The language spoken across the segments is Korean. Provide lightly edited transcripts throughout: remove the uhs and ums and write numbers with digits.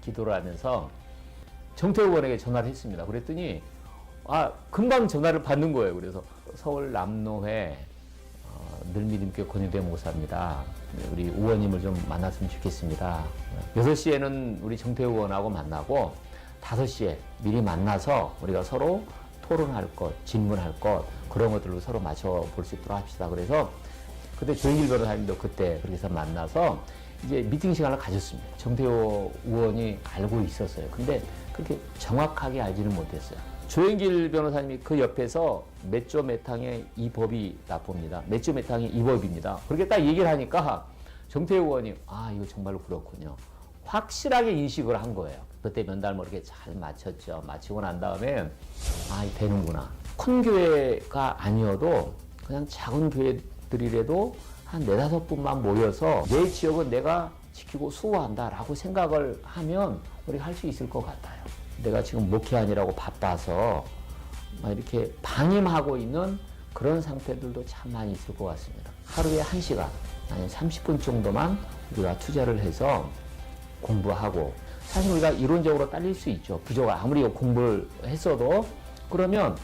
기도를 하면서 정태호 의원에게 전화를 했습니다. 그랬더니 금방 전화를 받는 거예요. 그래서 서울 남로회 늘미림교회 권유대 목사입니다. 우리 의원님을 좀 만났으면 좋겠습니다. 6시에는 우리 정태호 의원하고 만나고 5시에 미리 만나서 우리가 서로 토론할 것, 질문할 것 그런 것들로 서로 맞춰볼 수 있도록 합시다. 그래서 그때 조영길 변호사님도 그때 그렇게 해서 만나서 이제 미팅 시간을 가졌습니다. 정태호 의원이 알고 있었어요. 근데 그렇게 정확하게 알지는 못했어요. 조영길 변호사님이 그 옆에서 몇 조 몇 항의 이 법이 나쁩니다. 몇 조 몇 항의 이 법입니다. 그렇게 딱 얘기를 하니까 정태호 의원이 이거 정말로 그렇군요. 확실하게 인식을 한 거예요. 그때 면담을 이렇게 잘 마쳤죠. 마치고 난 다음에 되는구나. 큰 교회가 아니어도 그냥 작은 교회들이라도 한 4-5분만 모여서 내 지역은 내가 지키고 수호한다라고 생각을 하면 우리가 할 수 있을 것 같아요. 내가 지금 목회하느라고 바빠서 이렇게 방임하고 있는 그런 상태들도 참 많이 있을 것 같습니다. 하루에 1시간, 아니면 30분 정도만 우리가 투자를 해서 공부하고, 사실 우리가 이론적으로 딸릴 수 있죠. 부족한 아무리 공부를 했어도. 그러면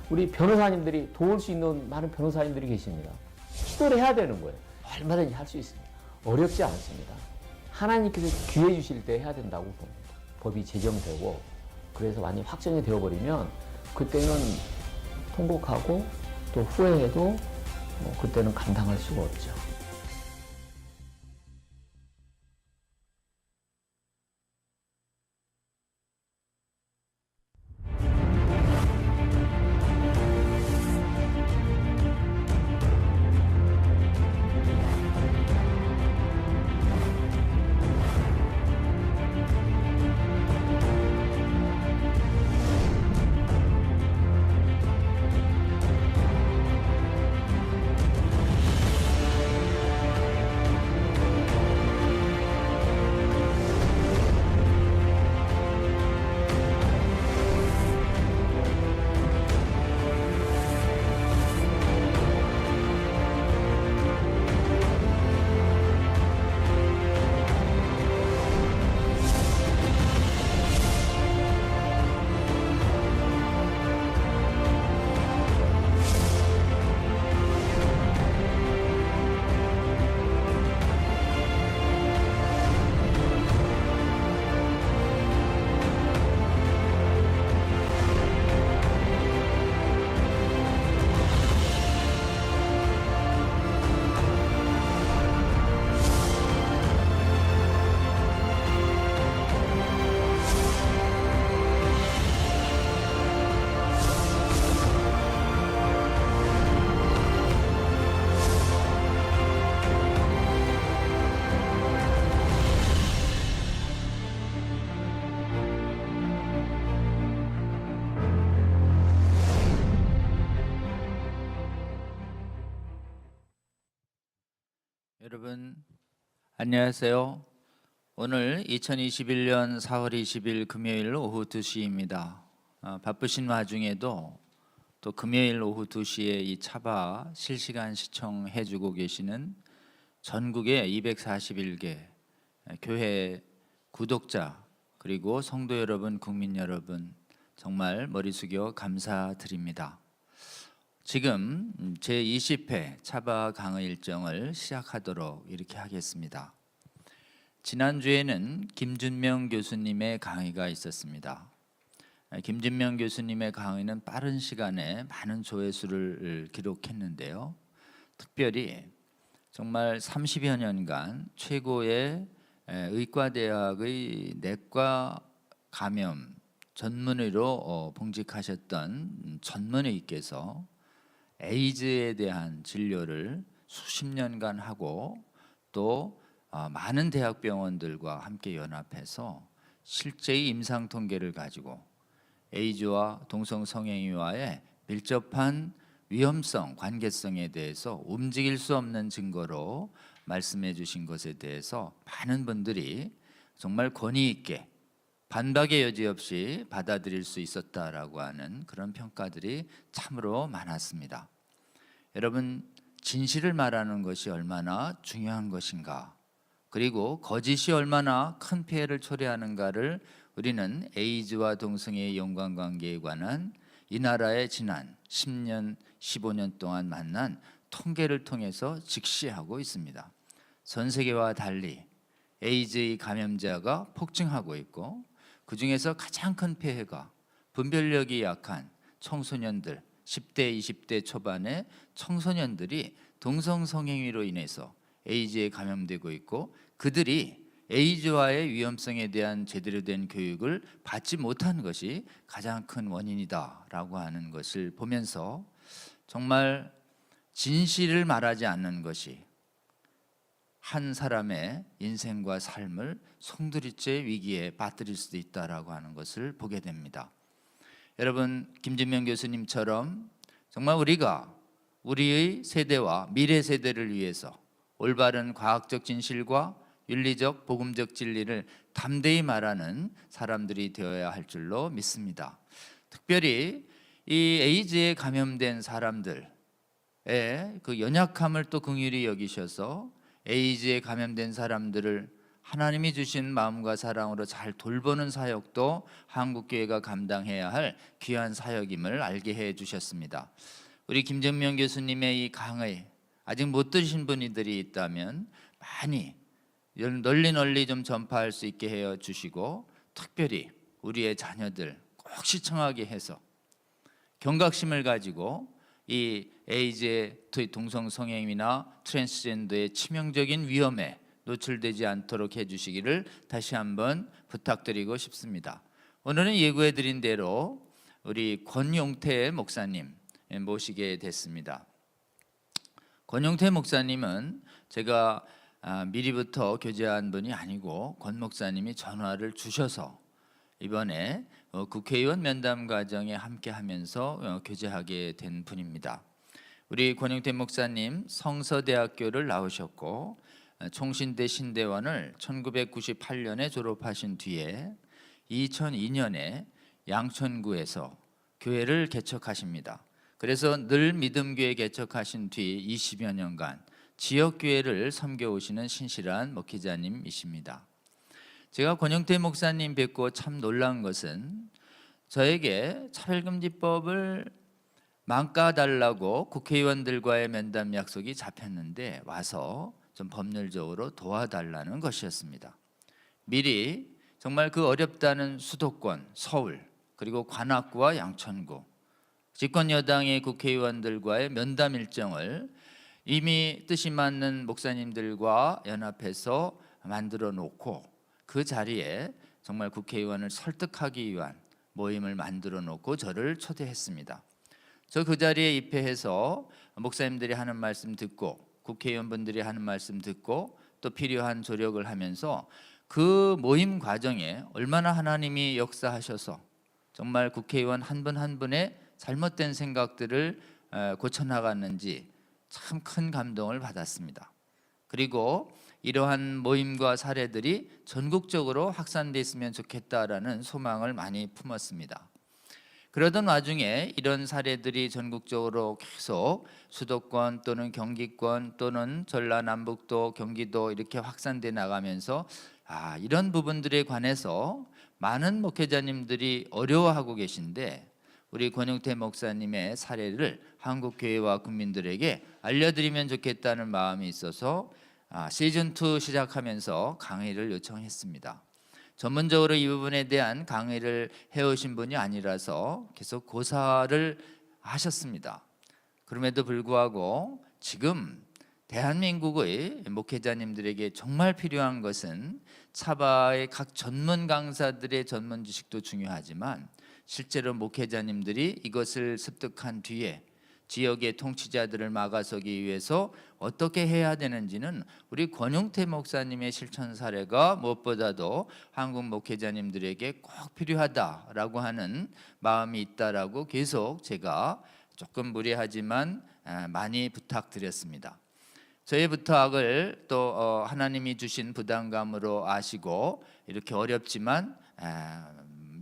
우리 변호사님들이 도울 수 있는 많은 변호사님들이 계십니다. 기도를 해야 되는 거예요. 얼마든지 할 수 있습니다. 어렵지 않습니다. 하나님께서 기회 주실 때 해야 된다고 봅니다. 법이 제정되고 그래서 완전히 확정이 되어버리면 그때는 통곡하고 또 후회해도 그때는 감당할 수가 없죠. 여러분 안녕하세요. 오늘 2021년 4월 20일 금요일 오후 2시입니다. 바쁘신 와중에도 또 금요일 오후 2시에 이 차바 실시간 시청해주고 계시는 전국의 241개 교회 구독자 그리고 성도 여러분, 국민 여러분 정말 머리 숙여 감사드립니다. 지금 제20회 차바 강의 일정을 시작하도록 이렇게 하겠습니다. 지난주에는 김준명 교수님의 강의가 있었습니다. 김준명 교수님의 강의는 빠른 시간에 많은 조회수를 기록했는데요. 특별히 정말 30여 년간 최고의 의과대학의 내과 감염 전문의로 봉직하셨던 전문의께서 에이즈에 대한 진료를 수십 년간 하고 또 많은 대학병원들과 함께 연합해서 실제의 임상 통계를 가지고 에이즈와 동성성애와의 밀접한 위험성, 관계성에 대해서 움직일 수 없는 증거로 말씀해 주신 것에 대해서 많은 분들이 정말 권위 있게 반박의 여지 없이 받아들일 수 있었다라고 하는 그런 평가들이 참으로 많았습니다. 여러분, 진실을 말하는 것이 얼마나 중요한 것인가, 그리고 거짓이 얼마나 큰 피해를 초래하는가를 우리는 에이즈와 동성애의 연관관계에 관한 이 나라의 지난 10년, 15년 동안 만난 통계를 통해서 직시하고 있습니다. 전 세계와 달리 에이즈의 감염자가 폭증하고 있고, 그 중에서 가장 큰 피해가 분별력이 약한 청소년들, 10대, 20대 초반의 청소년들이 동성 성행위로 인해서 에이즈에 감염되고 있고, 그들이 에이즈와의 위험성에 대한 제대로 된 교육을 받지 못한 것이 가장 큰 원인이다라고 하는 것을 보면서 정말 진실을 말하지 않는 것이 한 사람의 인생과 삶을 송두리째 위기에 빠뜨릴 수도 있다라고 하는 것을 보게 됩니다. 여러분, 김진명 교수님처럼 정말 우리가 우리의 세대와 미래 세대를 위해서 올바른 과학적 진실과 윤리적 복음적 진리를 담대히 말하는 사람들이 되어야 할 줄로 믿습니다. 특별히 이 에이즈에 감염된 사람들의 그 연약함을 또 긍휼히 여기셔서 에이즈에 감염된 사람들을 하나님이 주신 마음과 사랑으로 잘 돌보는 사역도 한국교회가 감당해야 할 귀한 사역임을 알게 해 주셨습니다. 우리 김정명 교수님의 이 강의 아직 못 들으신 분들이 있다면 많이 널리 좀 전파할 수 있게 해 주시고, 특별히 우리의 자녀들 꼭 시청하게 해서 경각심을 가지고 이 에이즈의 동성 성행위나 트랜스젠더의 치명적인 위험에 노출되지 않도록 해주시기를 다시 한번 부탁드리고 싶습니다. 오늘은 예고해 드린 대로 우리 권용태 목사님 모시게 됐습니다. 권용태 목사님은 제가 미리부터 교제한 분이 아니고 권 목사님이 전화를 주셔서 이번에 국회의원 면담 과정에 함께하면서 교제하게 된 분입니다. 우리 권용태 목사님 성서대학교를 나오셨고 총신대 신대원을 1998년에 졸업하신 뒤에 2002년에 양천구에서 교회를 개척하십니다. 그래서 늘 믿음교회 개척하신 뒤 20여 년간 지역교회를 섬겨오시는 신실한 목회자님이십니다. 제가 권영태 목사님 뵙고 참 놀란 것은 저에게 차별금지법을 망가달라고 국회의원들과의 면담 약속이 잡혔는데 와서 좀 법률적으로 도와달라는 것이었습니다. 미리 정말 그 어렵다는 수도권, 서울, 그리고 관악구와 양천구 집권 여당의 국회의원들과의 면담 일정을 이미 뜻이 맞는 목사님들과 연합해서 만들어 놓고 그 자리에 정말 국회의원을 설득하기 위한 모임을 만들어 놓고 저를 초대했습니다. 저 그 자리에 입회해서 목사님들이 하는 말씀 듣고 국회의원분들이 하는 말씀 듣고 또 필요한 조력을 하면서 그 모임 과정에 얼마나 하나님이 역사하셔서 정말 국회의원 한 분 한 분의 잘못된 생각들을 고쳐나갔는지 참 큰 감동을 받았습니다. 그리고 이러한 모임과 사례들이 전국적으로 확산됐으면 좋겠다라는 소망을 많이 품었습니다. 그러던 와중에 이런 사례들이 전국적으로 계속 수도권 또는 경기권 또는 전라남북도 경기도 이렇게 확산돼 나가면서 이런 부분들에 관해서 많은 목회자님들이 어려워하고 계신데 우리 권용태 목사님의 사례를 한국교회와 국민들에게 알려드리면 좋겠다는 마음이 있어서 시즌2 시작하면서 강의를 요청했습니다. 전문적으로 이 부분에 대한 강의를 해오신 분이 아니라서 계속 고사를 하셨습니다. 그럼에도 불구하고 지금 대한민국의 목회자님들에게 정말 필요한 것은 차바의 각 전문 강사들의 전문 지식도 중요하지만 실제로 목회자님들이 이것을 습득한 뒤에 지역의 통치자들을 막아서기 위해서 어떻게 해야 되는지는 우리 권용태 목사님의 실천 사례가 무엇보다도 한국 목회자님들에게 꼭 필요하다라고 하는 마음이 있다라고 계속 제가 조금 무례하지만 많이 부탁드렸습니다. 저의 부탁을 또 하나님이 주신 부담감으로 아시고 이렇게 어렵지만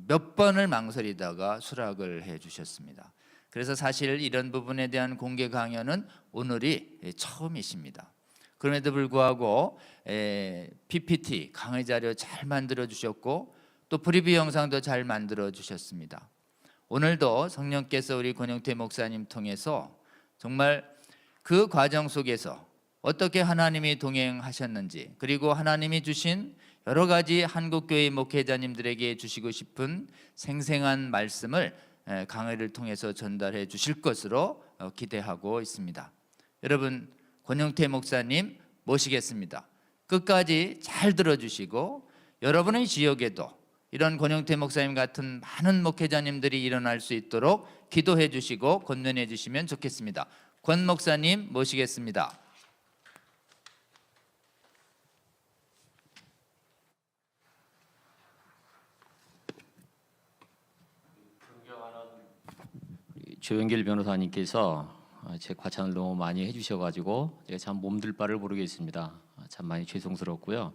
몇 번을 망설이다가 수락을 해 주셨습니다. 그래서 사실 이런 부분에 대한 공개 강연은 오늘이 처음이십니다. 그럼에도 불구하고 PPT 강의 자료 잘 만들어 주셨고 또 프리뷰 영상도 잘 만들어 주셨습니다. 오늘도 성령께서 우리 권영태 목사님 통해서 정말 그 과정 속에서 어떻게 하나님이 동행하셨는지, 그리고 하나님이 주신 여러 가지 한국교회 목회자님들에게 주시고 싶은 생생한 말씀을 강의를 통해서 전달해 주실 것으로 기대하고 있습니다. 여러분, 권영태 목사님 모시겠습니다. 끝까지 잘 들어주시고 여러분의 지역에도 이런 권영태 목사님 같은 많은 목회자님들이 일어날 수 있도록 기도해 주시고 권면해 주시면 좋겠습니다. 권 목사님 모시겠습니다. 조영길 변호사님께서 제 과찬을 너무 많이 해주셔가지고 제가 참 몸둘 바를 모르겠습니다. 참 많이 죄송스럽고요.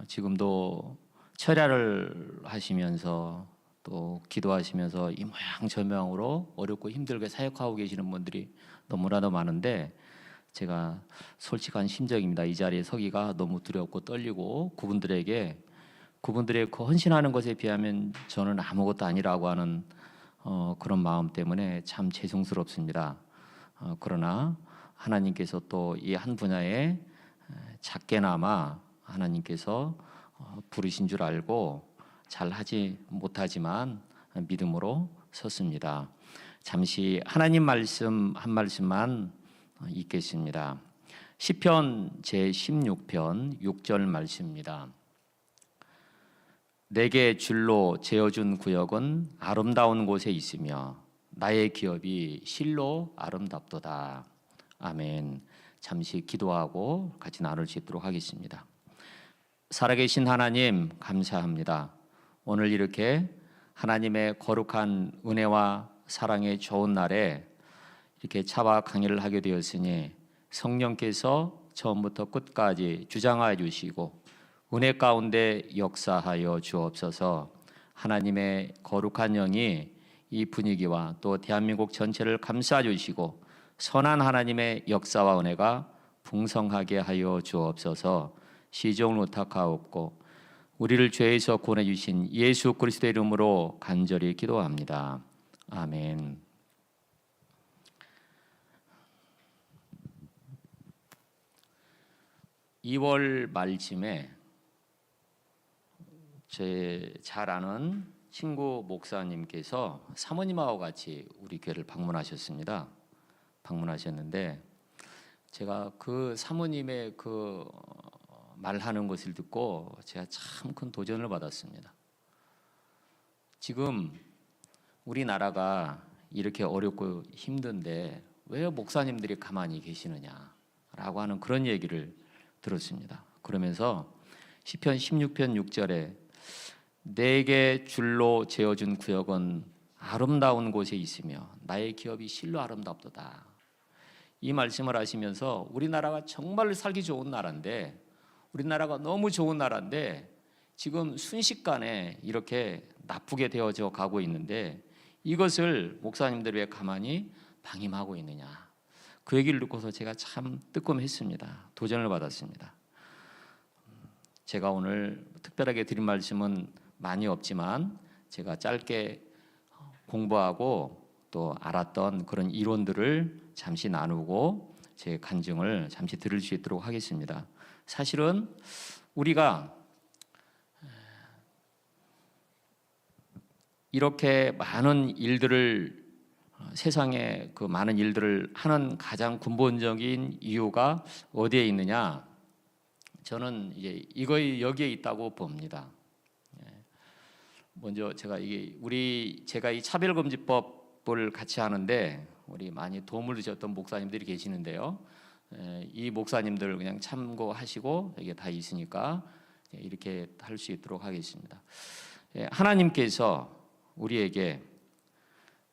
지금도 철야를 하시면서 또 기도하시면서 이 모양 저 모양으로 어렵고 힘들게 사역하고 계시는 분들이 너무나도 많은데 제가 솔직한 심정입니다. 이 자리에 서기가 너무 두렵고 떨리고 그분들의 그 헌신하는 것에 비하면 저는 아무것도 아니라고 하는 그런 마음 때문에 참 죄송스럽습니다. 그러나 하나님께서 또 이 한 분야에 작게나마 하나님께서 부르신 줄 알고 잘 하지 못하지만 믿음으로 섰습니다. 잠시 하나님 말씀 한 말씀만 읽겠습니다. 시편 제16편 6절 말씀입니다. 내게 줄로 재어준 구역은 아름다운 곳에 있으며 나의 기업이 실로 아름답도다. 아멘. 잠시 기도하고 같이 나눌 수 있도록 하겠습니다. 살아계신 하나님 감사합니다. 오늘 이렇게 하나님의 거룩한 은혜와 사랑의 좋은 날에 이렇게 차와 강의를 하게 되었으니 성령께서 처음부터 끝까지 주장하여 주시고 은혜 가운데 역사하여 주옵소서. 하나님의 거룩한 영이 이 분위기와 또 대한민국 전체를 감싸 주시고 선한 하나님의 역사와 은혜가 풍성하게 하여 주옵소서. 시종을 부탁하옵고 우리를 죄에서 구원해 주신 예수 그리스도의 이름으로 간절히 기도합니다. 아멘. (2월) 말쯤에 제 잘 아는 친구 목사님께서 사모님하고 같이 우리 교회를 방문하셨습니다. 방문하셨는데 제가 그 사모님의 그 말하는 것을 듣고 제가 참 큰 도전을 받았습니다. 지금 우리나라가 이렇게 어렵고 힘든데 왜 목사님들이 가만히 계시느냐라고 하는 그런 얘기를 들었습니다. 그러면서 시편 16편 6절에 내게 줄로 재어준 구역은 아름다운 곳에 있으며 나의 기업이 실로 아름답도다. 이 말씀을 하시면서 우리나라가 정말 살기 좋은 나라인데 우리나라가 너무 좋은 나라인데 지금 순식간에 이렇게 나쁘게 되어져 가고 있는데 이것을 목사님들이 왜 가만히 방임하고 있느냐. 그 얘기를 듣고서 제가 참 뜨끔했습니다. 도전을 받았습니다. 제가 오늘 특별하게 드린 말씀은 많이 없지만 제가 짧게 공부하고 또 알았던 그런 이론들을 잠시 나누고 제 간증을 잠시 들을 수 있도록 하겠습니다. 사실은 우리가 이렇게 많은 일들을 세상에 그 많은 일들을 하는 가장 근본적인 이유가 어디에 있느냐? 저는 이제 여기에 있다고 봅니다. 먼저 제가 제가 이 차별금지법을 같이 하는데 우리 많이 도움을 주셨던 목사님들이 계시는데요. 이 목사님들 그냥 참고하시고 이게 다 있으니까 이렇게 할 수 있도록 하겠습니다. 하나님께서 우리에게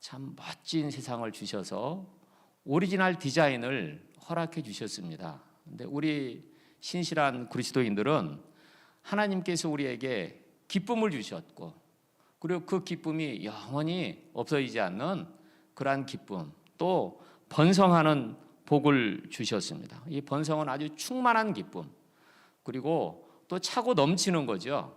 참 멋진 세상을 주셔서 오리지널 디자인을 허락해 주셨습니다. 근데 우리 신실한 그리스도인들은 하나님께서 우리에게 기쁨을 주셨고 그리고 그 기쁨이 영원히 없어지지 않는 그러한 기쁨 또 번성하는 복을 주셨습니다. 이 번성은 아주 충만한 기쁨, 그리고 또 차고 넘치는 거죠.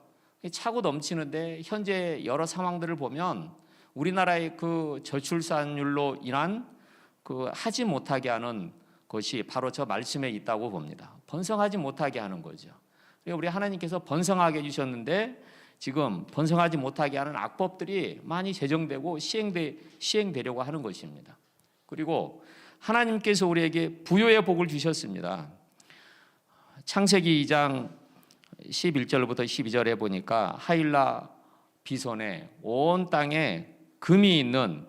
차고 넘치는데 현재 여러 상황들을 보면 우리나라의 그 저출산율로 인한 그 하지 못하게 하는 것이 바로 저 말씀에 있다고 봅니다. 번성하지 못하게 하는 거죠. 우리 하나님께서 번성하게 해주셨는데 지금 번성하지 못하게 하는 악법들이 많이 제정되고 시행되려고 하는 것입니다. 그리고 하나님께서 우리에게 부요의 복을 주셨습니다. 창세기 2장 11절부터 12절에 보니까 하일라 비손에 온 땅에 금이 있는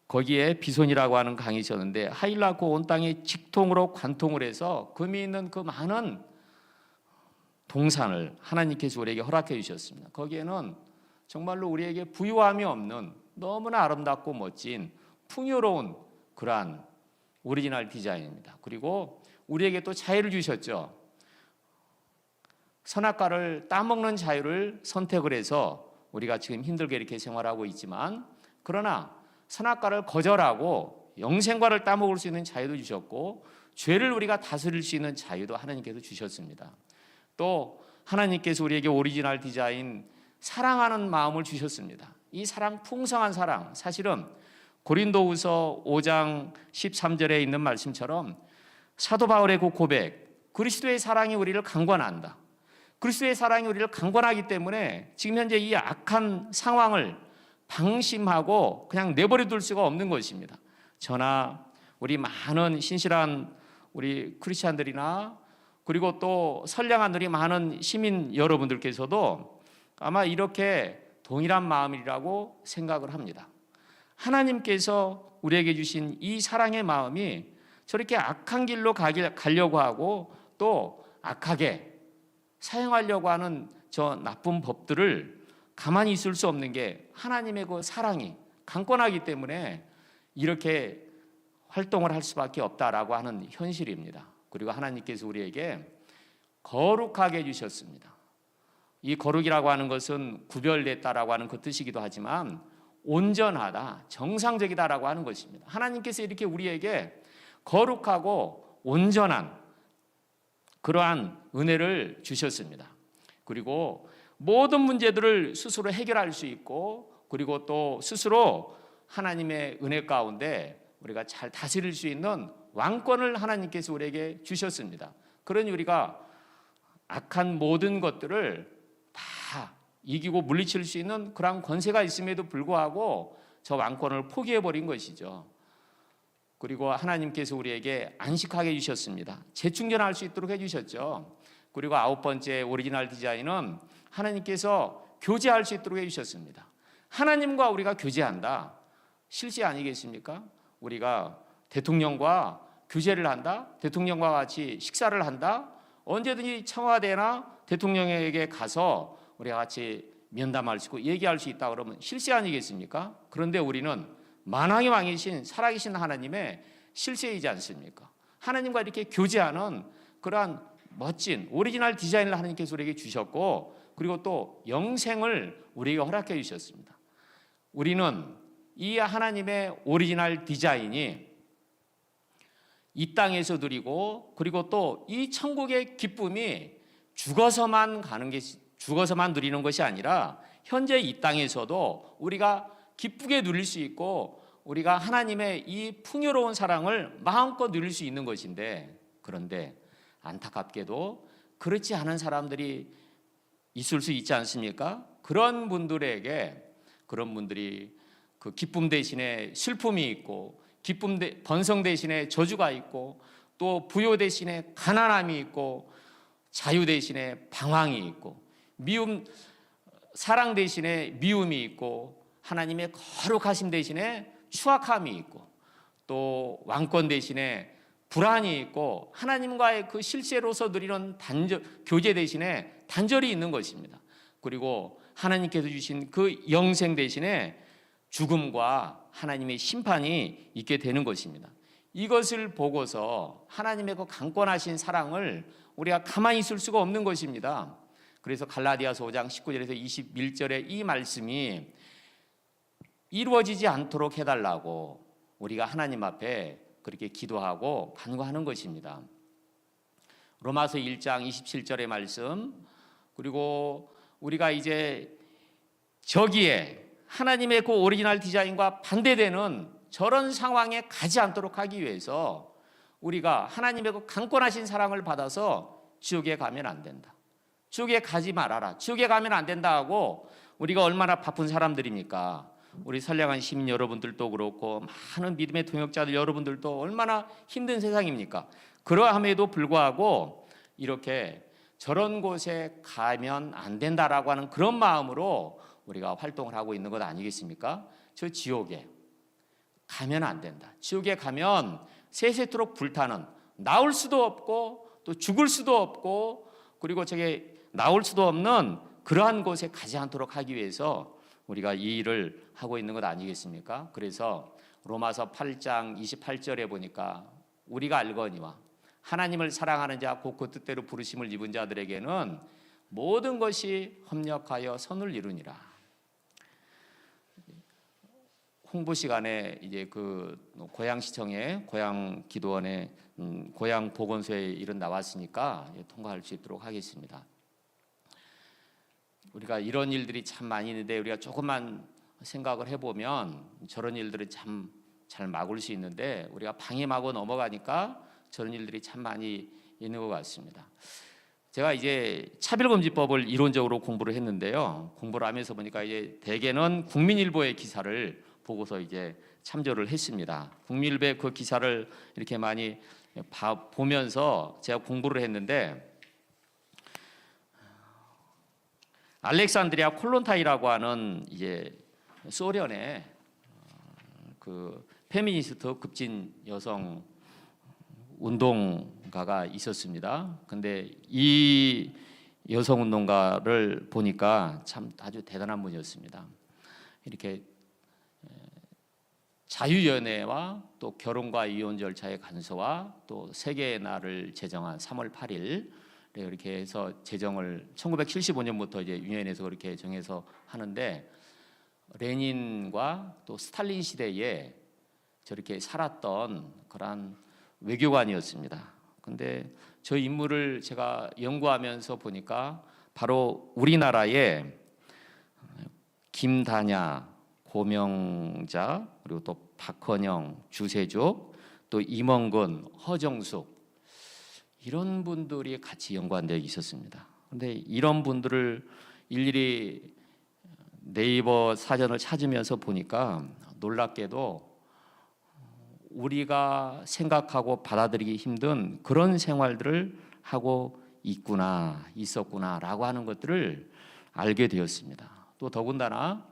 거기에 비손이라고 하는 강이 있었는데 하일라 그 온 땅에 직통으로 관통을 해서 금이 있는 그 많은 동산을 하나님께서 우리에게 허락해 주셨습니다. 거기에는 정말로 우리에게 부유함이 없는 너무나 아름답고 멋진 풍요로운 그러한 오리지널 디자인입니다. 그리고 우리에게 또 자유를 주셨죠. 선악과를 따먹는 자유를 선택을 해서 우리가 지금 힘들게 이렇게 생활하고 있지만, 그러나 선악과를 거절하고 영생과를 따먹을 수 있는 자유도 주셨고 죄를 우리가 다스릴 수 있는 자유도 하나님께서 주셨습니다. 또 하나님께서 우리에게 오리지널 디자인 사랑하는 마음을 주셨습니다. 이 사랑, 풍성한 사랑, 사실은 고린도후서 5장 13절에 있는 말씀처럼 사도 바울의 그 고백, 그리스도의 사랑이 우리를 강권한다. 그리스도의 사랑이 우리를 강권하기 때문에 지금 현재 이 악한 상황을 방심하고 그냥 내버려 둘 수가 없는 것입니다. 저나 우리 많은 신실한 우리 크리스찬들이나 그리고 또 선량한 우리 많은 시민 여러분들께서도 아마 이렇게 동일한 마음이라고 생각을 합니다. 하나님께서 우리에게 주신 이 사랑의 마음이 저렇게 악한 길로 가려고 하고 또 악하게 사용하려고 하는 저 나쁜 법들을 가만히 있을 수 없는 게 하나님의 그 사랑이 강권하기 때문에 이렇게 활동을 할 수밖에 없다라고 하는 현실입니다. 그리고 하나님께서 우리에게 거룩하게 해주셨습니다. 이 거룩이라고 하는 것은 구별됐다라고 하는 그 뜻이기도 하지만 온전하다, 정상적이다라고 하는 것입니다. 하나님께서 이렇게 우리에게 거룩하고 온전한 그러한 은혜를 주셨습니다. 그리고 모든 문제들을 스스로 해결할 수 있고, 그리고 또 스스로 하나님의 은혜 가운데 우리가 잘 다스릴 수 있는 왕권을 하나님께서 우리에게 주셨습니다. 그러니 우리가 악한 모든 것들을 다 이기고 물리칠 수 있는 그런 권세가 있음에도 불구하고 저 왕권을 포기해버린 것이죠. 그리고 하나님께서 우리에게 안식하게 해주셨습니다. 재충전할 수 있도록 해주셨죠. 그리고 9번째 오리지널 디자인은 하나님께서 교제할 수 있도록 해주셨습니다. 하나님과 우리가 교제한다. 실제 아니겠습니까? 우리가 대통령과 교제를 한다. 대통령과 같이 식사를 한다. 언제든지 청와대나 대통령에게 가서 우리가 같이 면담할 수 있고 얘기할 수 있다 그러면 실세 아니겠습니까? 그런데 우리는 만왕의 왕이신 살아계신 하나님의 실세이지 않습니까? 하나님과 이렇게 교제하는 그러한 멋진 오리지널 디자인을 하나님께서 우리에게 주셨고, 그리고 또 영생을 우리에게 허락해 주셨습니다. 우리는 이 하나님의 오리지널 디자인이 이 땅에서 누리고, 그리고 또 이 천국의 기쁨이 죽어서만 누리는 것이 아니라 현재 이 땅에서도 우리가 기쁘게 누릴 수 있고 우리가 하나님의 이 풍요로운 사랑을 마음껏 누릴 수 있는 것인데, 그런데 안타깝게도 그렇지 않은 사람들이 있을 수 있지 않습니까? 그런 분들이 그 기쁨 대신에 슬픔이 있고, 번성 대신에 저주가 있고, 또 부요 대신에 가난함이 있고, 자유 대신에 방황이 있고, 사랑 대신에 미움이 있고, 하나님의 거룩하심 대신에 추악함이 있고, 또 왕권 대신에 불안이 있고, 하나님과의 그 실제로서 누리는 교제 대신에 단절이 있는 것입니다. 그리고 하나님께서 주신 그 영생 대신에 죽음과 하나님의 심판이 있게 되는 것입니다. 이것을 보고서 하나님의 그 강권하신 사랑을 우리가 가만히 있을 수가 없는 것입니다. 그래서 갈라디아서 5장 19절에서 21절의 이 말씀이 이루어지지 않도록 해달라고 우리가 하나님 앞에 그렇게 기도하고 간구하는 것입니다. 로마서 1장 27절의 말씀, 그리고 우리가 이제 저기에 하나님의 그 오리지널 디자인과 반대되는 저런 상황에 가지 않도록 하기 위해서 우리가 하나님의 그 강권하신 사랑을 받아서 지옥에 가면 안 된다. 지옥에 가지 말아라. 지옥에 가면 안 된다 하고 우리가 얼마나 바쁜 사람들입니까? 우리 선량한 시민 여러분들도 그렇고 많은 믿음의 동역자들 여러분들도 얼마나 힘든 세상입니까? 그러함에도 불구하고 이렇게 저런 곳에 가면 안 된다라고 하는 그런 마음으로 우리가 활동을 하고 있는 것 아니겠습니까? 저 지옥에 가면 안 된다. 지옥에 가면 세세토록 불타는, 나올 수도 없고 또 죽을 수도 없고 그리고 저게 나올 수도 없는 그러한 곳에 가지 않도록 하기 위해서 우리가 이 일을 하고 있는 것 아니겠습니까? 그래서 로마서 8장 28절에 보니까 우리가 알거니와 하나님을 사랑하는 자 곧 그 뜻대로 부르심을 입은 자들에게는 모든 것이 협력하여 선을 이루니라. 홍보 시간에 이제 그 고양시청에 고양기도원에 고양보건소에 이런 나왔으니까 통과할 수 있도록 하겠습니다. 우리가 이런 일들이 참 많이 있는데 우리가 조금만 생각을 해보면 저런 일들은 참 잘 막을 수 있는데 우리가 방임하고 넘어가니까 저런 일들이 참 많이 있는 것 같습니다. 제가 이제 차별금지법을 이론적으로 공부를 했는데요. 공부를 하면서 보니까 이제 대개는 국민일보의 기사를 보고서 이제 참조를 했습니다. 국민일보의 그 기사를 이렇게 많이 보면서 제가 공부를 했는데 알렉산드리아 콜론타이라고 하는 이제 소련의 그 페미니스트 급진 여성 운동가가 있었습니다. 근데 이 여성 운동가를 보니까 참 아주 대단한 분이었습니다. 이렇게 자유연애와 또 결혼과 이혼 절차의 간소화, 또 세계의 날을 제정한 3월 8일 이렇게 해서 제정을 1975년부터 이제 유엔에서 그렇게 정해서 하는데 레닌과 또 스탈린 시대에 저렇게 살았던 그런 외교관이었습니다. 근데 저 인물을 제가 연구하면서 보니까 바로 우리나라의 김다냐, 고명자, 그리고 또 박헌영, 주세족, 또 임원근, 허정숙 이런 분들이 같이 연관되어 있었습니다. 그런데 이런 분들을 일일이 네이버 사전을 찾으면서 보니까 놀랍게도 우리가 생각하고 받아들이기 힘든 그런 생활들을 하고 있었구나라고 하는 것들을 알게 되었습니다. 또 더군다나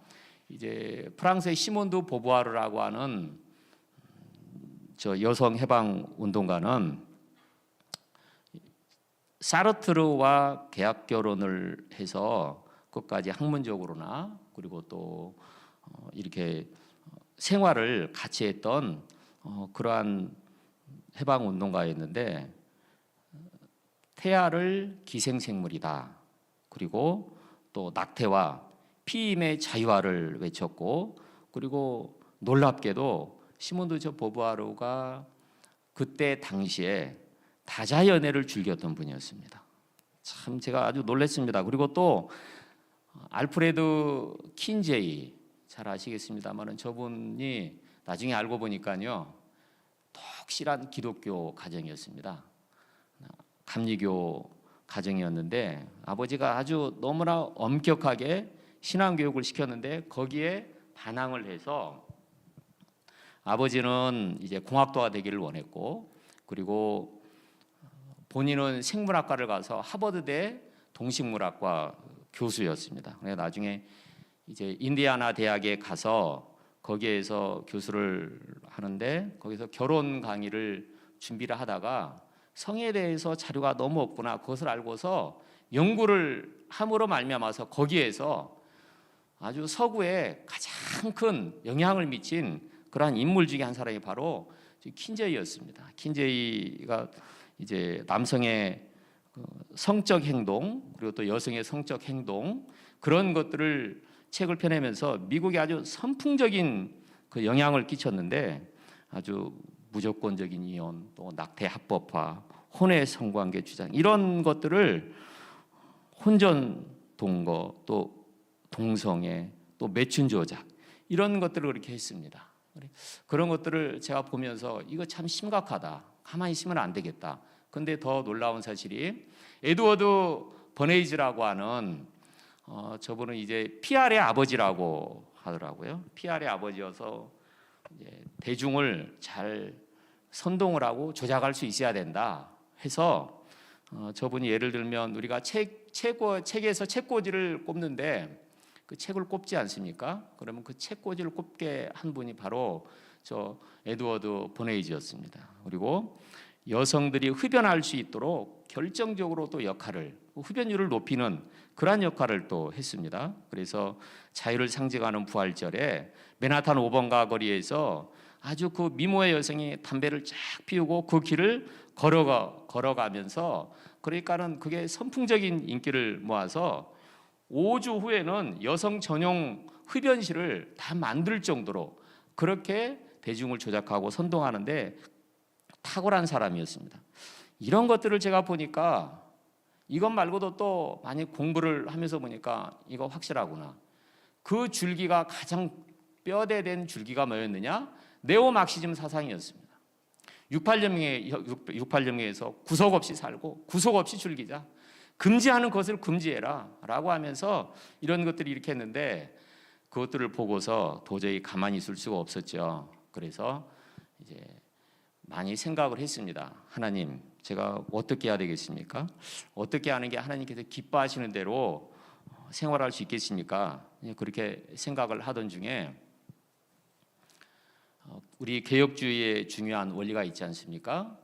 이제 프랑스의 시몬드 보부아르라고 하는 저 여성 해방 운동가는 사르트르와 계약 결혼을 해서 끝까지 학문적으로나 그리고 또 이렇게 생활을 같이 했던 그러한 해방 운동가였는데 태아를 기생생물이다. 그리고 또 낙태와 피임의 자유화를 외쳤고 그리고 놀랍게도 시몬드 저 보부아르가 그때 당시에 다자연애를 즐겼던 분이었습니다. 참 제가 아주 놀랐습니다. 그리고 또 알프레드 킨제이 잘 아시겠습니다만은 저분이 나중에 알고 보니까요 독실한 기독교 가정이었습니다. 감리교 가정이었는데 아버지가 아주 너무나 엄격하게 신앙교육을 시켰는데 거기에 반항을 해서 아버지는 이제 공학도가 되기를 원했고 그리고 본인은 생물학과를 가서 하버드대 동식물학과 교수였습니다. 그래서 나중에 이제 인디아나 대학에 가서 거기에서 교수를 하는데 거기서 결혼 강의를 준비를 하다가 성에 대해서 자료가 너무 없구나 그것을 알고서 연구를 함으로 말미암아서 거기에서 아주 서구에 가장 큰 영향을 미친 그러한 인물 중에 한 사람이 바로 킨제이였습니다. 킨제이가 이제 남성의 성적 행동 그리고 또 여성의 성적 행동 그런 것들을 책을 펴내면서 미국에 아주 선풍적인 그 영향을 끼쳤는데 아주 무조건적인 이혼, 또 낙태 합법화, 혼외 성관계 주장 이런 것들을 혼전 동거, 또 동성애, 또 매춘 조작 이런 것들을 그렇게 했습니다. 그런 것들을 제가 보면서 이거 참 심각하다. 가만히 있으면 안 되겠다. 근데 더 놀라운 사실이 에드워드 버네이즈라고 하는 저분은 이제 PR의 아버지라고 하더라고요. PR의 아버지여서 이제 대중을 잘 선동을 하고 조작할 수 있어야 된다 해서 저분이 예를 들면 우리가 책에서 책꽂이를 꼽는데 그 책을 꼽지 않습니까? 그러면 그 책꽂이를 꼽게 한 분이 바로 저 에드워드 버네이즈였습니다. 그리고 여성들이 흡연할 수 있도록 결정적으로 또 역할을 흡연율을 높이는 그러한 역할을 또 했습니다. 그래서 자유를 상징하는 부활절에 맨하탄 5번가 거리에서 아주 그 미모의 여성이 담배를 쫙 피우고 그 길을 걸어가면서 그러니까는 그게 선풍적인 인기를 모아서 5주 후에는 여성 전용 흡연실을 다 만들 정도로 그렇게 대중을 조작하고 선동하는데 탁월한 사람이었습니다. 이런 것들을 제가 보니까 이것 말고도 또 많이 공부를 하면서 보니까 이거 확실하구나. 그 줄기가 가장 뼈대된 줄기가 뭐였느냐? 네오막시즘 사상이었습니다. 68년에서 구속 없이 살고 구속 없이 즐기자. 금지하는 것을 금지해라 라고 하면서 이런 것들을 이렇게 했는데 그것들을 보고서 도저히 가만히 있을 수가 없었죠. 그래서 이제 많이 생각을 했습니다. 하나님, 제가 어떻게 해야 되겠습니까? 어떻게 하는 게 하나님께서 기뻐하시는 대로 생활할 수 있겠습니까? 그렇게 생각을 하던 중에 우리 개혁주의의 중요한 원리가 있지 않습니까?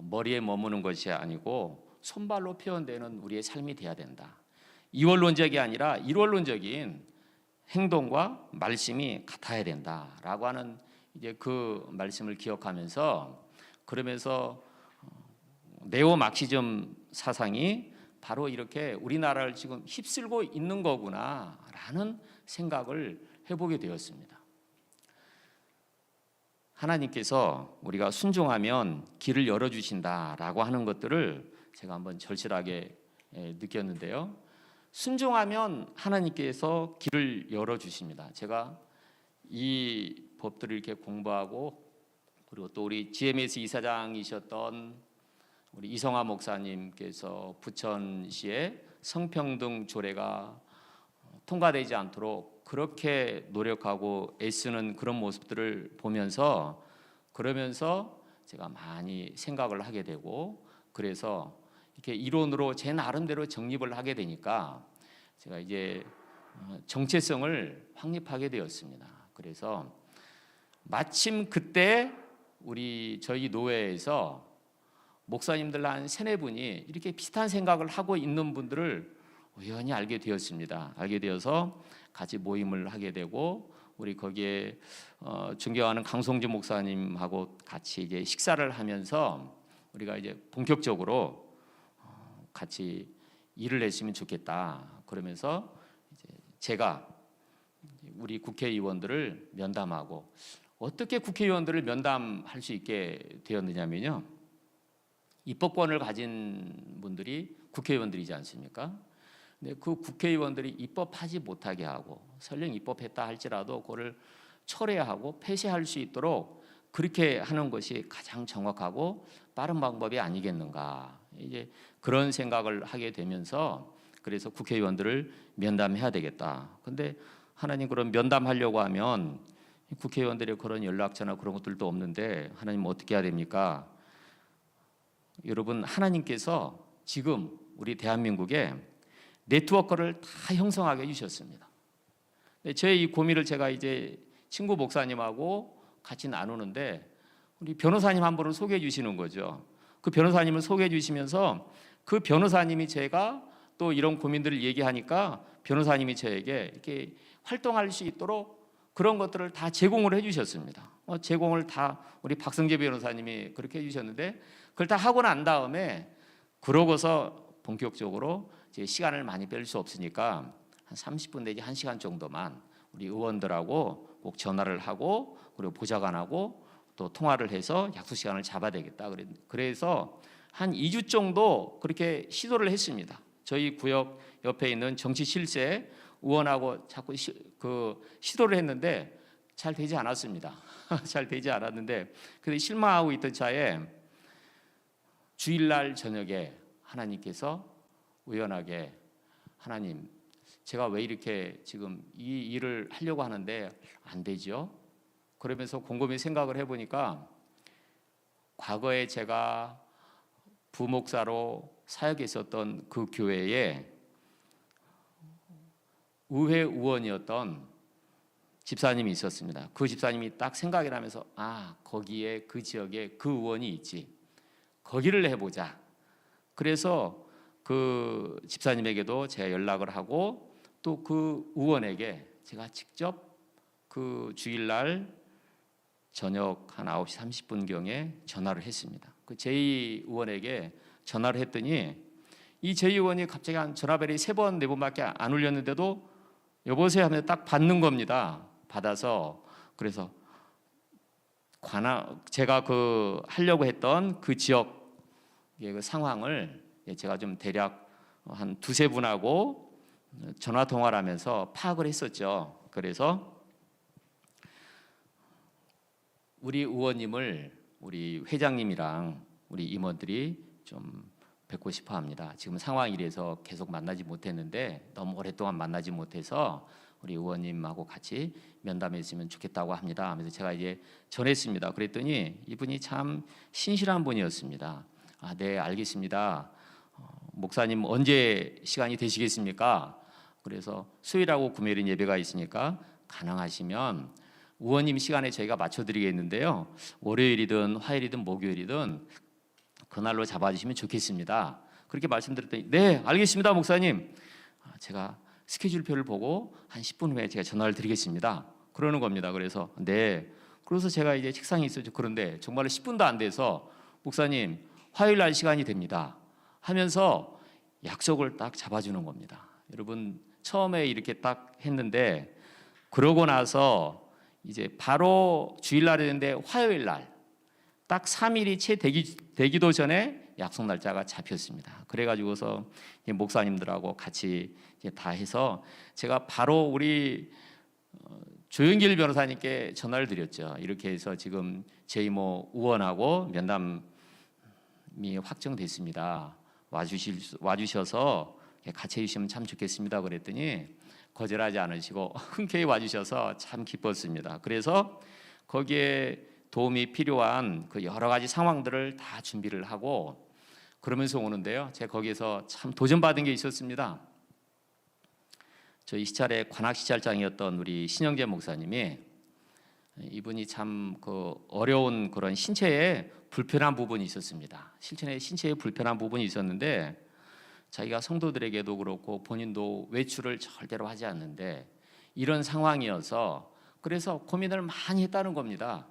머리에 머무는 것이 아니고 손발로 표현되는 우리의 삶이 돼야 된다. 이원론적이 아니라 일원론적인 행동과 말씀이 같아야 된다라고 하는 이제 그 말씀을 기억하면서 그러면서 네오막시즘 사상이 바로 이렇게 우리나라를 지금 휩쓸고 있는 거구나라는 생각을 해보게 되었습니다. 하나님께서 우리가 순종하면 길을 열어주신다라고 하는 것들을 제가 한번 절실하게 느꼈는데요. 순종하면 하나님께서 길을 열어주십니다. 제가 이 법들을 이렇게 공부하고 그리고 또 우리 GMS 이사장이셨던 우리 이성화 목사님께서 부천시의 성평등 조례가 통과되지 않도록 그렇게 노력하고 애쓰는 그런 모습들을 보면서 그러면서 제가 많이 생각을 하게 되고 그래서 이렇게 이론으로 제 나름대로 정립을 하게 되니까 제가 이제 정체성을 확립하게 되었습니다. 그래서 마침 그때 저희 노회에서 목사님들 한 3-4분이 이렇게 비슷한 생각을 하고 있는 분들을 우연히 알게 되었습니다. 알게 되어서 같이 모임을 하게 되고 우리 거기에 존경하는 강성주 목사님하고 같이 이제 식사를 하면서 우리가 이제 본격적으로 같이 일을 했으면 좋겠다. 그러면서 이제 제가 우리 국회의원들을 면담하고 어떻게 국회의원들을 면담할 수 있게 되었느냐면요. 입법권을 가진 분들이 국회의원들이지 않습니까? 근데 그 국회의원들이 입법하지 못하게 하고 설령 입법했다 할지라도 그거를 철회하고 폐쇄할 수 있도록 그렇게 하는 것이 가장 정확하고 빠른 방법이 아니겠는가. 이제 그런 생각을 하게 되면서 그래서 국회의원들을 면담해야 되겠다. 근데 하나님 그런 면담하려고 하면 국회의원들의 그런 연락처나 그런 것들도 없는데 하나님 어떻게 해야 됩니까? 여러분 하나님께서 지금 우리 대한민국에 네트워크를 다 형성하게 해주셨습니다. 저의 이 고민을 제가 이제 친구 목사님하고 같이 나누는데 우리 변호사님 한 분을 소개해 주시는 거죠. 그 변호사님을 소개해 주시면서 그 변호사님이 제가 또 이런 고민들을 얘기하니까 변호사님이 저에게 이렇게 활동할 수 있도록 그런 것들을 다 제공을 해주셨습니다. 제공을 다 우리 박성재 변호사님이 그렇게 해주셨는데 그걸 다 하고 난 다음에 그러고서 본격적으로 이제 시간을 많이 뺄 수 없으니까 한 30분 내지 1시간 정도만 우리 의원들하고 꼭 전화를 하고 그리고 보좌관하고 또 통화를 해서 약속 시간을 잡아야 되겠다. 그래서 한 2주 정도 그렇게 시도를 했습니다. 저희 구역 옆에 있는 정치 실세 의원하고 자꾸 시도를 했는데 잘 되지 않았습니다. 잘 되지 않았는데 근데 실망하고 있던 차에 주일날 저녁에 하나님께서 우연하게 하나님 제가 왜 이렇게 지금 이 일을 하려고 하는데 안 되죠? 그러면서 곰곰이 생각을 해보니까 과거에 제가 부목사로 사역했었던 그 교회에 의회 의원이었던 집사님이 있었습니다. 그 집사님이 딱 생각이 나면서 거기에 그 지역에 그 의원이 있지. 거기를 해보자. 그래서 그 집사님에게도 제가 연락을 하고 또 그 의원에게 제가 직접 그 주일날 저녁 한 9시 30분경에 전화를 했습니다. 그 제이 의원에게 전화를 했더니 이 제이 의원이 갑자기 한 전화벨이 3번, 4번밖에 안 울렸는데도 여보세요 하면 딱 받는 겁니다. 받아서 그래서 제가 그 하려고 했던 그 지역의 그 상황을 제가 좀 대략 한 2-3분하고 전화 통화를 하면서 파악을 했었죠. 그래서 우리 의원님을 우리 회장님이랑 우리 임원들이 좀 뵙고 싶어 합니다. 지금 상황이 이래서 계속 만나지 못했는데 너무 오랫동안 만나지 못해서 우리 의원님하고 같이 면담했으면 좋겠다고 합니다. 하면서 제가 이제 전했습니다. 그랬더니 이분이 참 신실한 분이었습니다. 네, 알겠습니다. 목사님 언제 시간이 되시겠습니까? 그래서 수요일하고 금요일은 예배가 있으니까 가능하시면 의원님 시간에 저희가 맞춰드리겠는데요. 월요일이든 화요일이든 목요일이든 그날로 잡아주시면 좋겠습니다. 그렇게 말씀드렸더니 네, 알겠습니다, 목사님. 제가 스케줄표를 보고 한 10분 후에 제가 전화를 드리겠습니다. 그러는 겁니다. 그래서 네. 그래서 제가 이제 책상에 있었죠. 그런데 정말 10분도 안 돼서 목사님 화요일 날 시간이 됩니다. 하면서 약속을 딱 잡아주는 겁니다. 여러분 처음에 이렇게 딱 했는데 그러고 나서 이제 바로 주일날 했는데 화요일 날 딱 3일이 채 되기도 전에 약속 날짜가 잡혔습니다. 그래가지고서 목사님들하고 같이 다 해서 제가 바로 우리 조영길 변호사님께 전화를 드렸죠. 이렇게 해서 지금 저희 의원하고 면담이 확정됐습니다. 와주셔서 같이 해주시면 참 좋겠습니다. 그랬더니 거절하지 않으시고 흔쾌히 와주셔서 참 기뻤습니다. 그래서 거기에 도움이 필요한 그 여러 가지 상황들을 다 준비를 하고 그러면서 오는데요. 제가 거기에서 참 도전받은 게 있었습니다. 저희 시찰의 관악시찰장이었던 우리 신영재 목사님이 이분이 참 그 어려운 그런 신체에 불편한 부분이 있었습니다. 실천에 신체에 불편한 부분이 있었는데 자기가 성도들에게도 그렇고 본인도 외출을 절대로 하지 않는데 이런 상황이어서 그래서 고민을 많이 했다는 겁니다.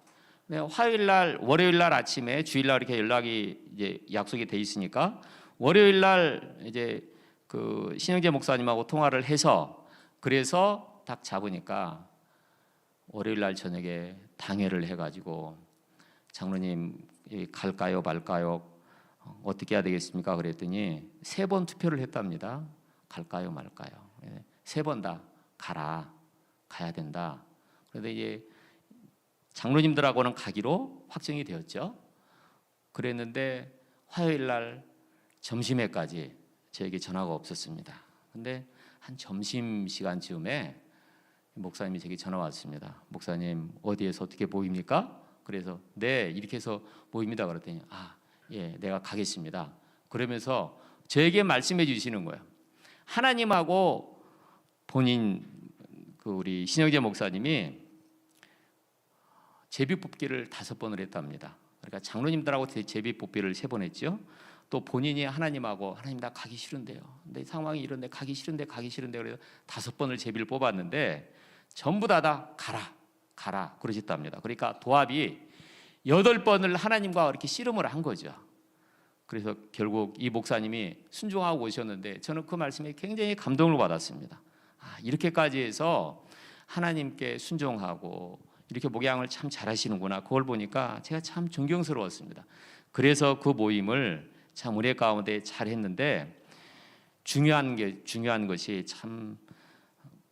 네, 화요일 날, 월요일 날 아침에 주일 날 이렇게 연락이 이제 약속이 돼 있으니까 월요일 날 이제 그 신영재 목사님하고 통화를 해서 그래서 딱 잡으니까 월요일 날 저녁에 당회를 해가지고 장로님 갈까요 말까요 어떻게 해야 되겠습니까? 그랬더니 3번 투표를 했답니다. 갈까요 말까요? 3번 다 가야 된다. 그런데 이제 장로님들하고는 가기로 확정이 되었죠. 그랬는데 화요일 날 점심에까지 저에게 전화가 없었습니다. 근데 한 점심 시간쯤에 목사님이 제게 전화 왔습니다. 목사님 어디에서 어떻게 보입니까? 그래서 네 이렇게 해서 보입니다. 그랬더니 예 내가 가겠습니다. 그러면서 저에게 말씀해 주시는 거예요. 하나님하고 본인 그 우리 신영재 목사님이 제비뽑기를 5번을 했답니다. 그러니까 장로님들하고 제비뽑기를 3번 했죠. 또 본인이 하나님하고 하나님 나 가기 싫은데요. 내 상황이 이런데 가기 싫은데 그래서 5번을 제비를 뽑았는데 전부 다 가라 그러셨답니다. 그러니까 도합이 8번을 하나님과 이렇게 씨름을 한 거죠. 그래서 결국 이 목사님이 순종하고 오셨는데 저는 그 말씀에 굉장히 감동을 받았습니다. 이렇게까지 해서 하나님께 순종하고 이렇게 목양을 참 잘하시는구나. 그걸 보니까 제가 참 존경스러웠습니다. 그래서 그 모임을 참 은혜 가운데 잘했는데 중요한 것이 참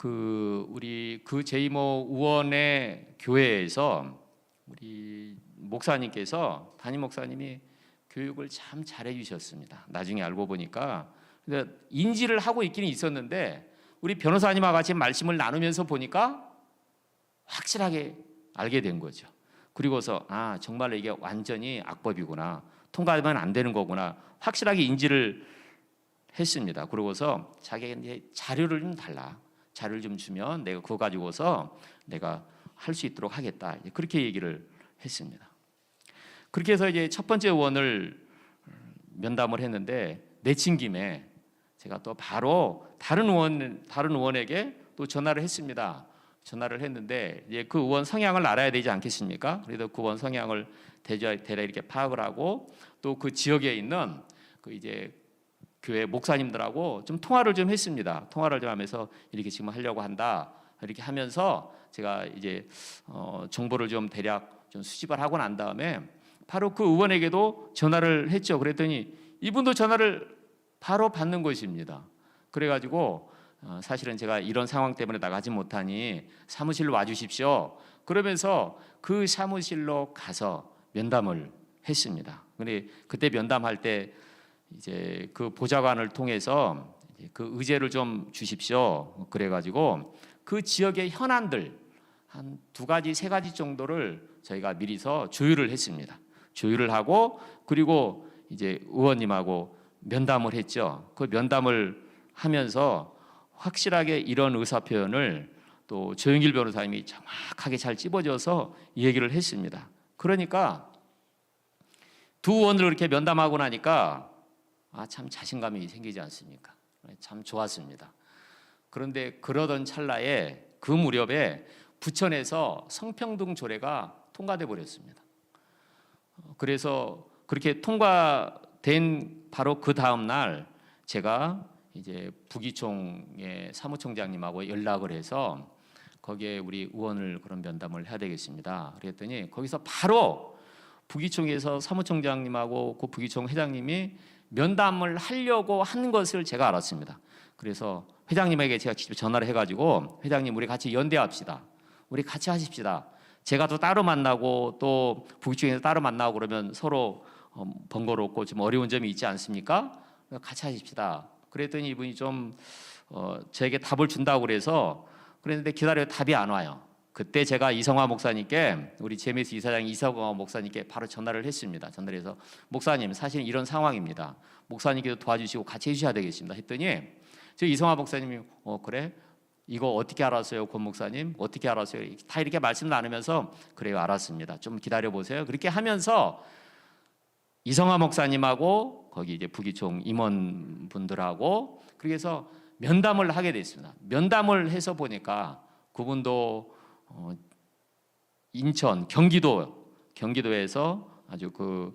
우리 제2모 의원의 교회에서 우리 목사님께서 담임 목사님이 교육을 참 잘해 주셨습니다. 나중에 알고 보니까 인지를 하고 있기는 있었는데 우리 변호사님과 같이 말씀을 나누면서 보니까 확실하게 알게 된 거죠. 그리고서 정말로 이게 완전히 악법이구나, 통과하면 안 되는 거구나 확실하게 인지를 했습니다. 그러고서 자기가 이제 자료를 좀 달라, 자료를 좀 주면 내가 그거 가지고서 내가 할 수 있도록 하겠다, 그렇게 얘기를 했습니다. 그렇게 해서 이제 첫 번째 의원을 면담을 했는데 내친 김에 제가 또 바로 다른 의원에게 또 전화를 했습니다. 전화를 했는데 이제 그 의원 성향을 알아야 되지 않겠습니까? 그래서 그 의원 성향을 대략 이렇게 파악을 하고 또 그 지역에 있는 그 이제 교회 목사님들하고 좀 통화를 좀 했습니다. 통화를 좀 하면서 이렇게 지금 하려고 한다, 이렇게 하면서 제가 이제 정보를 좀 대략 좀 수집을 하고 난 다음에 바로 그 의원에게도 전화를 했죠. 그랬더니 이분도 전화를 바로 받는 것입니다. 그래가지고 사실은 제가 이런 상황 때문에 나가지 못하니 사무실로 와주십시오. 그러면서 그 사무실로 가서 면담을 했습니다. 근데 그때 면담할 때 이제 그 보좌관을 통해서 그 의제를 좀 주십시오. 그래가지고 그 지역의 현안들 한 2가지, 3가지 정도를 저희가 미리서 조율을 했습니다. 조율을 하고 그리고 이제 의원님하고 면담을 했죠. 그 면담을 하면서 확실하게 이런 의사 표현을 또 조영길 변호사님이 정확하게 잘 찝어줘서 얘기를 했습니다. 그러니까 두 의원을 그렇게 면담하고 나니까 참 자신감이 생기지 않습니까? 참 좋았습니다. 그런데 그러던 찰나에 그 무렵에 부천에서 성평등 조례가 통과돼 버렸습니다. 그래서 그렇게 통과된 바로 그 다음 날 제가 이제 부기총의 사무총장님하고 연락을 해서 거기에 우리 의원을 그런 면담을 해야 되겠습니다. 그랬더니 거기서 바로 부기총에서 사무총장님하고 그 부기총 회장님이 면담을 하려고 한 것을 제가 알았습니다. 그래서 회장님에게 제가 직접 전화를 해가지고 회장님 우리 같이 연대합시다. 우리 같이 하십시다. 제가 또 따로 만나고 또 부기총에서 따로 만나고 그러면 서로 번거롭고 좀 어려운 점이 있지 않습니까? 같이 하십시다. 그랬더니 이분이 좀 저에게 답을 준다고 그래서 그랬는데 기다려도 답이 안 와요. 그때 제가 이성화 목사님께 우리 제메스 이사장 이성화 목사님께 바로 전화를 했습니다. 전화를 해서 목사님 사실 이런 상황입니다. 목사님께도 도와주시고 같이 해주셔야 되겠습니다. 했더니 저 이성화 목사님이 그래? 이거 어떻게 알았어요? 권 목사님 어떻게 알았어요? 다 이렇게 말씀 나누면서 그래요 알았습니다. 좀 기다려보세요. 그렇게 하면서 이성화 목사님하고 거기 이제 부기총 임원분들하고 그렇게 해서 면담을 하게 됐습니다. 면담을 해서 보니까 그분도 인천, 경기도에서 아주 그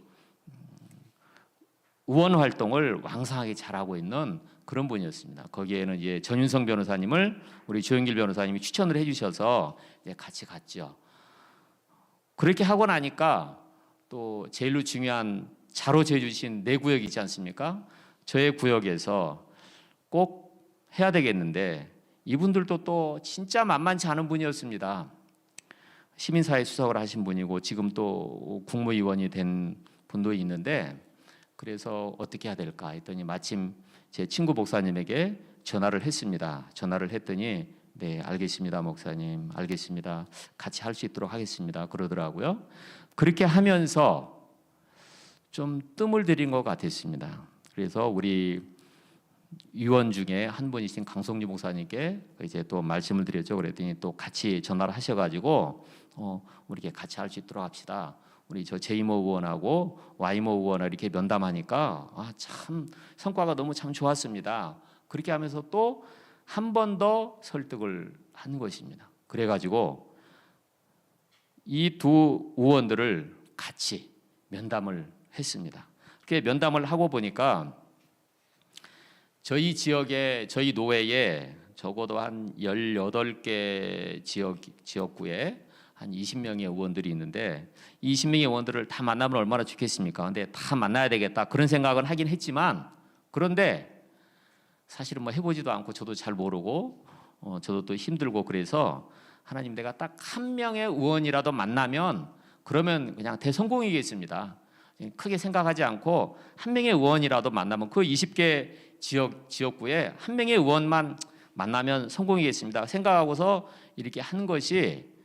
의원 활동을 왕성하게 잘하고 있는 그런 분이었습니다. 거기에는 이제 전윤성 변호사님을 우리 조영길 변호사님이 추천을 해주셔서 이제 같이 갔죠. 그렇게 하고 나니까 또 제일로 중요한 자로 재주신 내 구역이 있지 않습니까? 저의 구역에서 꼭 해야 되겠는데 이분들도 또 진짜 만만치 않은 분이었습니다. 시민사회 수석을 하신 분이고 지금 또 국무위원이 된 분도 있는데 그래서 어떻게 해야 될까 했더니 마침 제 친구 목사님에게 전화를 했습니다. 전화를 했더니 네 알겠습니다 목사님 알겠습니다 같이 할 수 있도록 하겠습니다 그러더라고요. 그렇게 하면서 좀 뜸을 들인 것 같았습니다. 그래서 우리 위원 중에 한 분이신 강성주 목사님께 이제 또 말씀을 드렸죠. 그랬더니 또 같이 전화를 하셔가지고 우리 이렇게 같이 할 수 있도록 합시다. 우리 저 제2모 의원하고 Y모 의원을 이렇게 면담하니까 참 성과가 너무 참 좋았습니다. 그렇게 하면서 또 한 번 더 설득을 한 것입니다. 그래가지고 이 두 의원들을 같이 면담을 했습니다. 그렇게 면담을 하고 보니까 저희 지역에 저희 노회에 적어도 한 18개 지역구에 한 20명의 의원들이 있는데 20명의 의원들을 다 만나면 얼마나 좋겠습니까? 근데 다 만나야 되겠다 그런 생각은 하긴 했지만 그런데 사실은 뭐 해보지도 않고 저도 잘 모르고 저도 또 힘들고 그래서 하나님 내가 딱 한 명의 의원이라도 만나면 그러면 그냥 대성공이겠습니다. 크게 생각하지 않고 한 명의 의원이라도 만나면 그 20개 지역구에 한 명의 의원만 만나면 성공이겠습니다. 생각하고서 이렇게 한 것이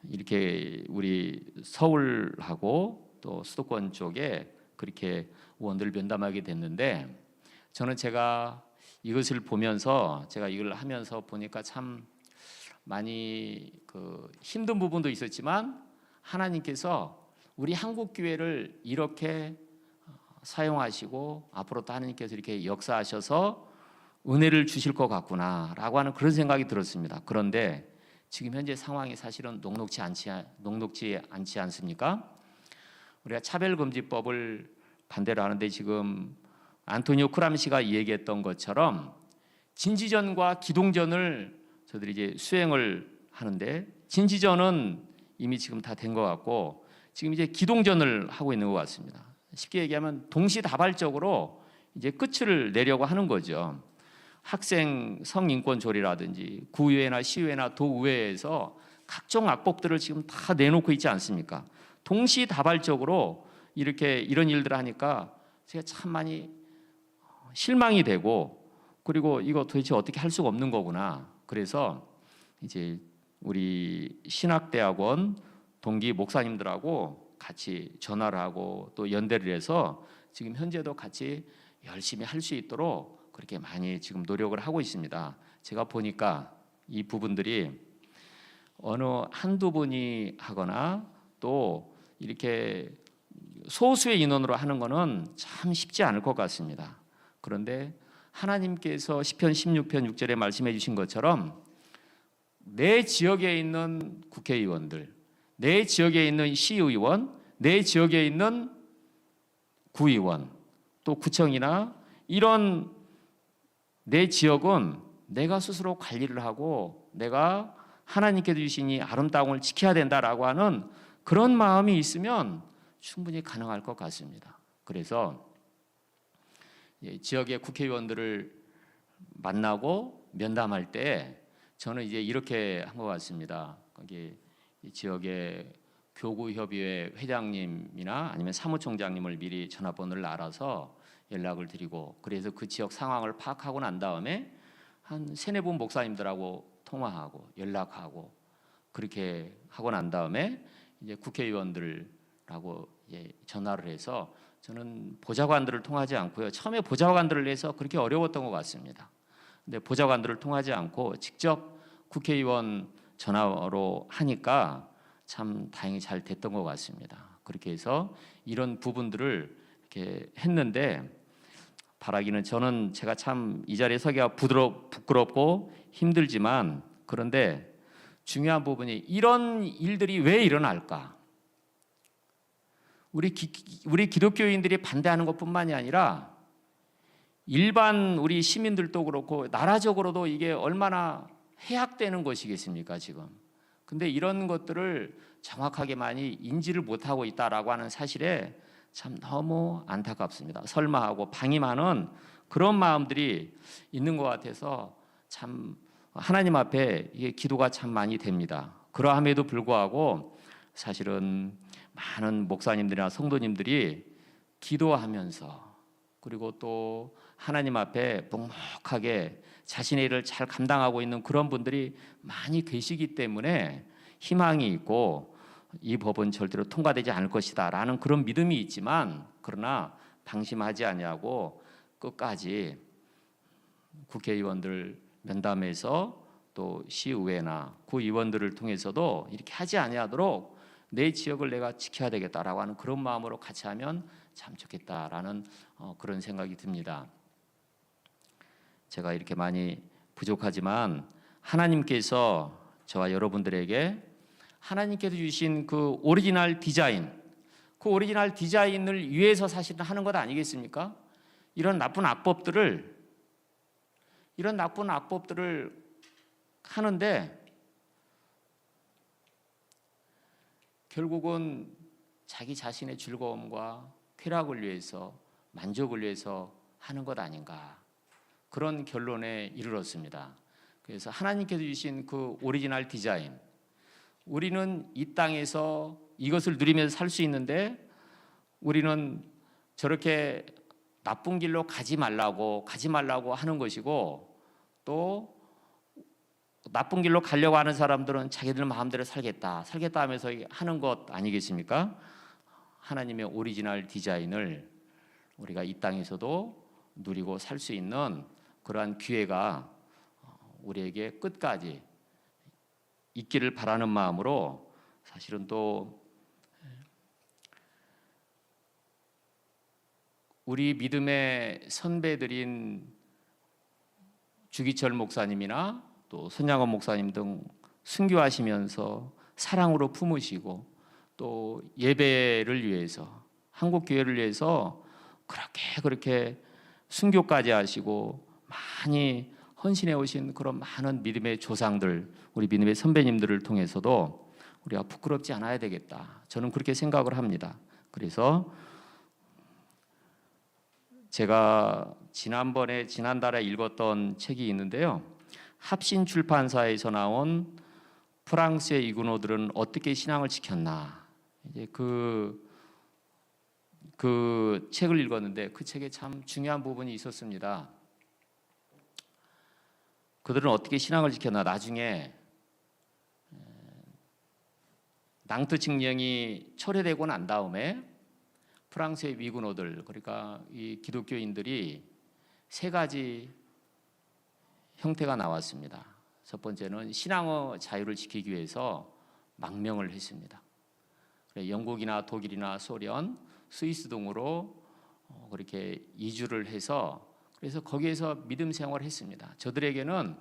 이렇게 우리 서울하고 또 수도권 쪽에 그렇게 의원들을 면담하게 됐는데 저는 제가 이것을 보면서 제가 이걸 하면서 보니까 참 많이 힘든 부분도 있었지만 하나님께서 우리 한국 교회를 이렇게 사용하시고 앞으로도 하나님께서 이렇게 역사하셔서 은혜를 주실 것 같구나라고 하는 그런 생각이 들었습니다. 그런데 지금 현재 상황이 사실은 녹록지 않지 않습니까? 우리가 차별금지법을 반대로 하는데 지금 안토니오 크람시가 얘기했던 것처럼 진지전과 기동전을 저들이 이제 수행을 하는데 진지전은 이미 지금 다 된 것 같고 지금 이제 기동전을 하고 있는 것 같습니다. 쉽게 얘기하면 동시다발적으로 이제 끝을 내려고 하는 거죠. 학생 성인권조례라든지 구의회나 시의회나 도의회에서 각종 악법들을 지금 다 내놓고 있지 않습니까? 동시다발적으로 이렇게 이런 일들을 하니까 제가 참 많이 실망이 되고 그리고 이거 도대체 어떻게 할 수가 없는 거구나. 그래서 이제 우리 신학대학원 동기 목사님들하고 같이 전화를 하고 또 연대를 해서 지금 현재도 같이 열심히 할 수 있도록 그렇게 많이 지금 노력을 하고 있습니다. 제가 보니까 이 부분들이 어느 한두 분이 하거나 또 이렇게 소수의 인원으로 하는 거는 참 쉽지 않을 것 같습니다. 그런데 하나님께서 시편 16편 6절에 말씀해 주신 것처럼 내 지역에 있는 국회의원들, 내 지역에 있는 시의원, 내 지역에 있는 구의원, 또 구청이나 이런 내 지역은 내가 스스로 관리를 하고 내가 하나님께서 주신 이 아름다움을 지켜야 된다라고 하는 그런 마음이 있으면 충분히 가능할 것 같습니다. 그래서 지역의 국회의원들을 만나고 면담할 때 저는 이제 이렇게 한 것 같습니다. 거기 지역의 교구협의회 회장님이나 아니면 사무총장님을 미리 전화번호를 알아서 연락을 드리고 그래서 그 지역 상황을 파악하고 난 다음에 한 세네 분 목사님들하고 통화하고 연락하고 그렇게 하고 난 다음에 이제 국회의원들하고 전화를 해서 저는 보좌관들을 통하지 않고요. 처음에 보좌관들을 해서 그렇게 어려웠던 것 같습니다. 근데 보좌관들을 통하지 않고 직접 국회의원 전화로 하니까 참 다행히 잘 됐던 것 같습니다. 그렇게 해서 이런 부분들을 이렇게 했는데 바라기는 저는 제가 참 이 자리에 서기가 부끄럽고 힘들지만 그런데 중요한 부분이 이런 일들이 왜 일어날까? 우리 기독교인들이 반대하는 것뿐만이 아니라 일반 우리 시민들도 그렇고 나라적으로도 이게 얼마나 해악되는 것이겠습니까 지금. 근데 이런 것들을 정확하게 많이 인지를 못하고 있다라고 하는 사실에 참 너무 안타깝습니다. 설마하고 방임하는 그런 마음들이 있는 것 같아서 참 하나님 앞에 이게 기도가 참 많이 됩니다. 그러함에도 불구하고 사실은 많은 목사님들이나 성도님들이 기도하면서 그리고 또 하나님 앞에 묵묵하게 자신의 일을 잘 감당하고 있는 그런 분들이 많이 계시기 때문에 희망이 있고 이 법은 절대로 통과되지 않을 것이다 라는 그런 믿음이 있지만 그러나 방심하지 아니하고 끝까지 국회의원들 면담에서 또 시의회나 구의원들을 통해서도 이렇게 하지 아니하도록 내 지역을 내가 지켜야 되겠다라고 하는 그런 마음으로 같이 하면 참 좋겠다라는 그런 생각이 듭니다. 제가 이렇게 많이 부족하지만 하나님께서 저와 여러분들에게 하나님께서 주신 그 오리지널 디자인, 그 오리지널 디자인을 위해서 사실은 하는 것 아니겠습니까? 이런 나쁜 악법들을 하는데 결국은 자기 자신의 즐거움과 쾌락을 위해서, 만족을 위해서 하는 것 아닌가, 그런 결론에 이르렀습니다. 그래서 하나님께서 주신 그 오리지널 디자인, 우리는 이 땅에서 이것을 누리면서 살 수 있는데 우리는 저렇게 나쁜 길로 가지 말라고 하는 것이고, 또 나쁜 길로 가려고 하는 사람들은 자기들 마음대로 살겠다 하면서 하는 것 아니겠습니까? 하나님의 오리지널 디자인을 우리가 이 땅에서도 누리고 살 수 있는 그러한 기회가 우리에게 끝까지 있기를 바라는 마음으로, 사실은 또 우리 믿음의 선배들인 주기철 목사님이나 또 손양원 목사님 등 순교하시면서 사랑으로 품으시고, 또 예배를 위해서, 한국 교회를 위해서 그렇게 순교까지 하시고 많이 헌신해 오신 그런 많은 믿음의 조상들, 우리 믿음의 선배님들을 통해서도 우리가 부끄럽지 않아야 되겠다, 저는 그렇게 생각을 합니다. 그래서 제가 지난달에 읽었던 책이 있는데요, 합신 출판사에서 나온 프랑스의 이구노들은 어떻게 신앙을 지켰나, 이제 그 책을 읽었는데 그 책에 참 중요한 부분이 있었습니다. 그들은 어떻게 신앙을 지켰나, 나중에 낭트 칙령이 철회되고 난 다음에 프랑스의 위구노들, 그러니까 이 기독교인들이 세 가지 형태가 나왔습니다. 첫 번째는 신앙의 자유를 지키기 위해서 망명을 했습니다. 영국이나 독일이나 소련, 스위스 등으로 그렇게 이주를 해서, 그래서 거기에서 믿음 생활을 했습니다. 저들에게는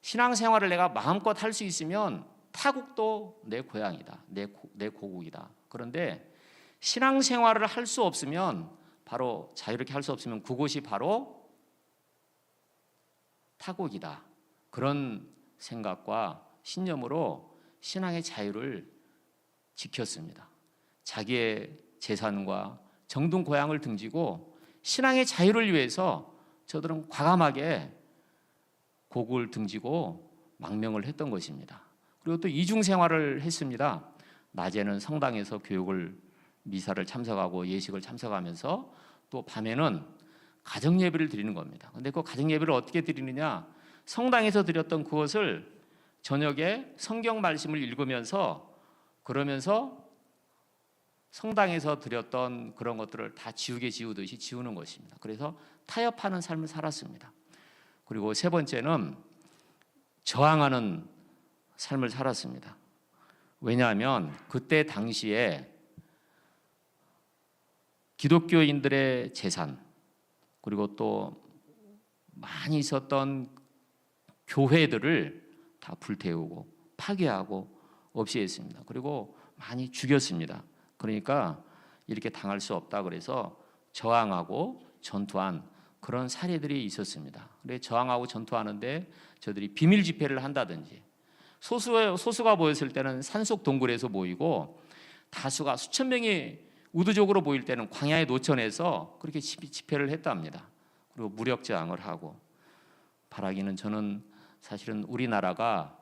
신앙 생활을 내가 마음껏 할 수 있으면 타국도 내 고향이다, 내 고국이다. 그런데 신앙 생활을 할 수 없으면, 바로 자유롭게 할 수 없으면 그곳이 바로 타국이다. 그런 생각과 신념으로 신앙의 자유를 지켰습니다. 자기의 재산과 정든 고향을 등지고 신앙의 자유를 위해서 저들은 과감하게 고국을 등지고 망명을 했던 것입니다. 그리고 또 이중 생활을 했습니다. 낮에는 성당에서 미사를 참석하고 예식을 참석하면서, 또 밤에는 가정 예배를 드리는 겁니다. 근데 그 가정 예배를 어떻게 드리느냐? 성당에서 드렸던 그것을 저녁에 성경 말씀을 읽으면서, 그러면서 성당에서 드렸던 그런 것들을 다 지우개 지우듯이 지우는 것입니다. 그래서 타협하는 삶을 살았습니다. 그리고 세 번째는 저항하는 삶을 살았습니다. 왜냐하면 그때 당시에 기독교인들의 재산, 그리고 또 많이 있었던 교회들을 다 불태우고 파괴하고 없애했습니다. 그리고 많이 죽였습니다. 그러니까 이렇게 당할 수 없다 그래서 저항하고 전투한 그런 사례들이 있었습니다. 그런데 저항하고 전투하는데 저들이 비밀 집회를 한다든지, 소수가 모였을 때는 산속 동굴에서 모이고, 다수가 수천 명이 우두적으로 모일 때는 광야의 노천에서 그렇게 집회를 했답니다. 그리고 무력 저항을 하고, 바라기는, 저는 사실은 우리나라가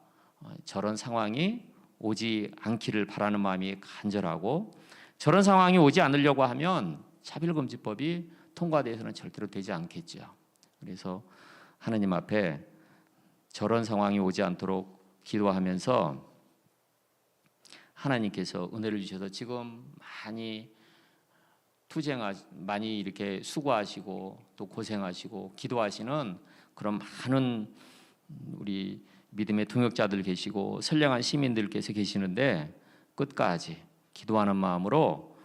저런 상황이 오지 않기를 바라는 마음이 간절하고, 저런 상황이 오지 않으려고 하면 차별금지법이 통과돼서는 절대로 되지 않겠죠. 그래서 하나님 앞에 저런 상황이 오지 않도록 기도하면서, 하나님께서 은혜를 주셔서 지금 많이 이렇게 수고하시고 또 고생하시고 기도하시는 그런 많은 우리 믿음의 동역자들 계시고 선량한 시민들께서 계시는데, 끝까지 기도하는 마음으로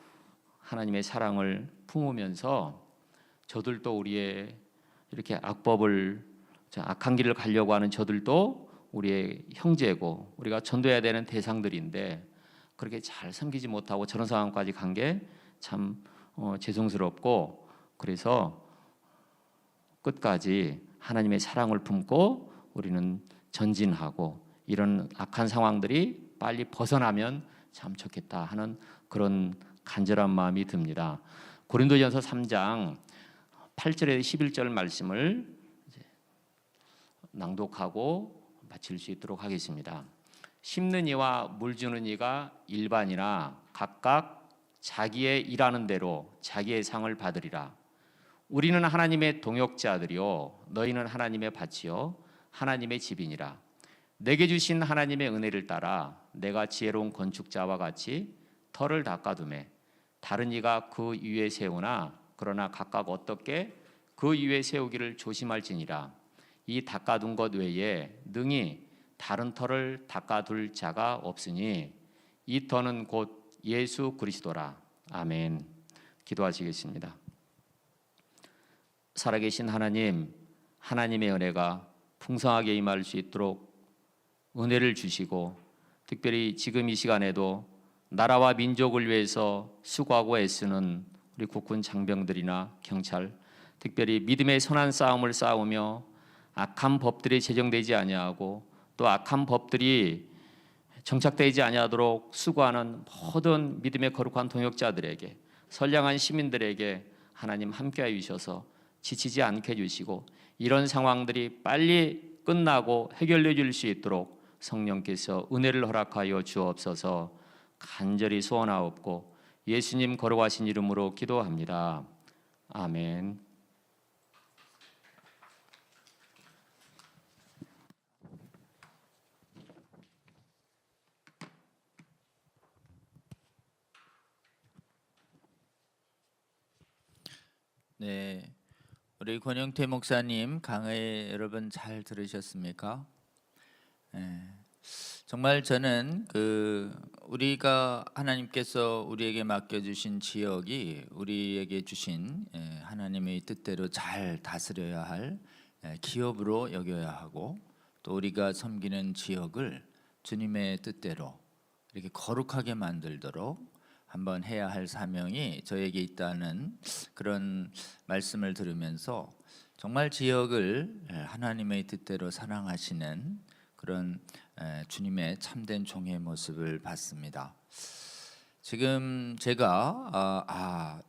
하나님의 사랑을 품으면서, 저들도 우리의 이렇게 악한 길을 가려고 하는 저들도 우리의 형제고 우리가 전도해야 되는 대상들인데, 그렇게 잘 섬기지 못하고 저런 상황까지 간 게 참 죄송스럽고, 그래서 끝까지 하나님의 사랑을 품고 우리는 전진하고, 이런 악한 상황들이 빨리 벗어나면 참 좋겠다 하는 그런 간절한 마음이 듭니다. 고린도전서 3장 8절에서 11절 말씀을 이제 낭독하고 마칠 수 있도록 하겠습니다. 심는 이와 물 주는 이가 일반이나 각각 자기의 일하는 대로 자기의 상을 받으리라. 우리는 하나님의 동역자들이요 너희는 하나님의 밭이요 하나님의 집이니라. 내게 주신 하나님의 은혜를 따라 내가 지혜로운 건축자와 같이 터를 닦아두매 다른 이가 그 위에 세우나 그러나 각각 어떻게 그 위에 세우기를 조심할지니라. 이 닦아둔 것 외에 능히 다른 터를 닦아둘 자가 없으니 이 터는 곧 예수 그리스도라. 아멘. 기도하시겠습니다. 살아계신 하나님, 하나님의 은혜가 풍성하게 임할 수 있도록 은혜를 주시고 특별히 지금 이 시간에도 나라와 민족을 위해서 수고하고 애쓰는 우리 국군 장병들이나 경찰, 특별히 믿음의 선한 싸움을 싸우며 악한 법들이 제정되지 아니하고 또 악한 법들이 정착되지 아니하도록 수고하는 모든 믿음의 거룩한 동역자들에게, 선량한 시민들에게 하나님 함께하여 주셔서 지치지 않게 해주시고 이런 상황들이 빨리 끝나고 해결되어 줄 수 있도록 성령께서 은혜를 허락하여 주옵소서. 간절히 소원하옵고 예수님 거룩하신 이름으로 기도합니다. 아멘. 네, 우리 권영태 목사님 강의 여러분 잘 들으셨습니까? 네, 정말 저는 우리가 하나님께서 우리에게 맡겨주신 지역이 우리에게 주신 하나님의 뜻대로 잘 다스려야 할 기업으로 여겨야 하고 또 우리가 섬기는 지역을 주님의 뜻대로 이렇게 거룩하게 만들도록 한번 해야 할 사명이 저에게 있다는 그런 말씀을 들으면서 정말 지역을 하나님의 뜻대로 사랑하시는 그런 주님의 참된 종의 모습을 봤습니다. 지금 제가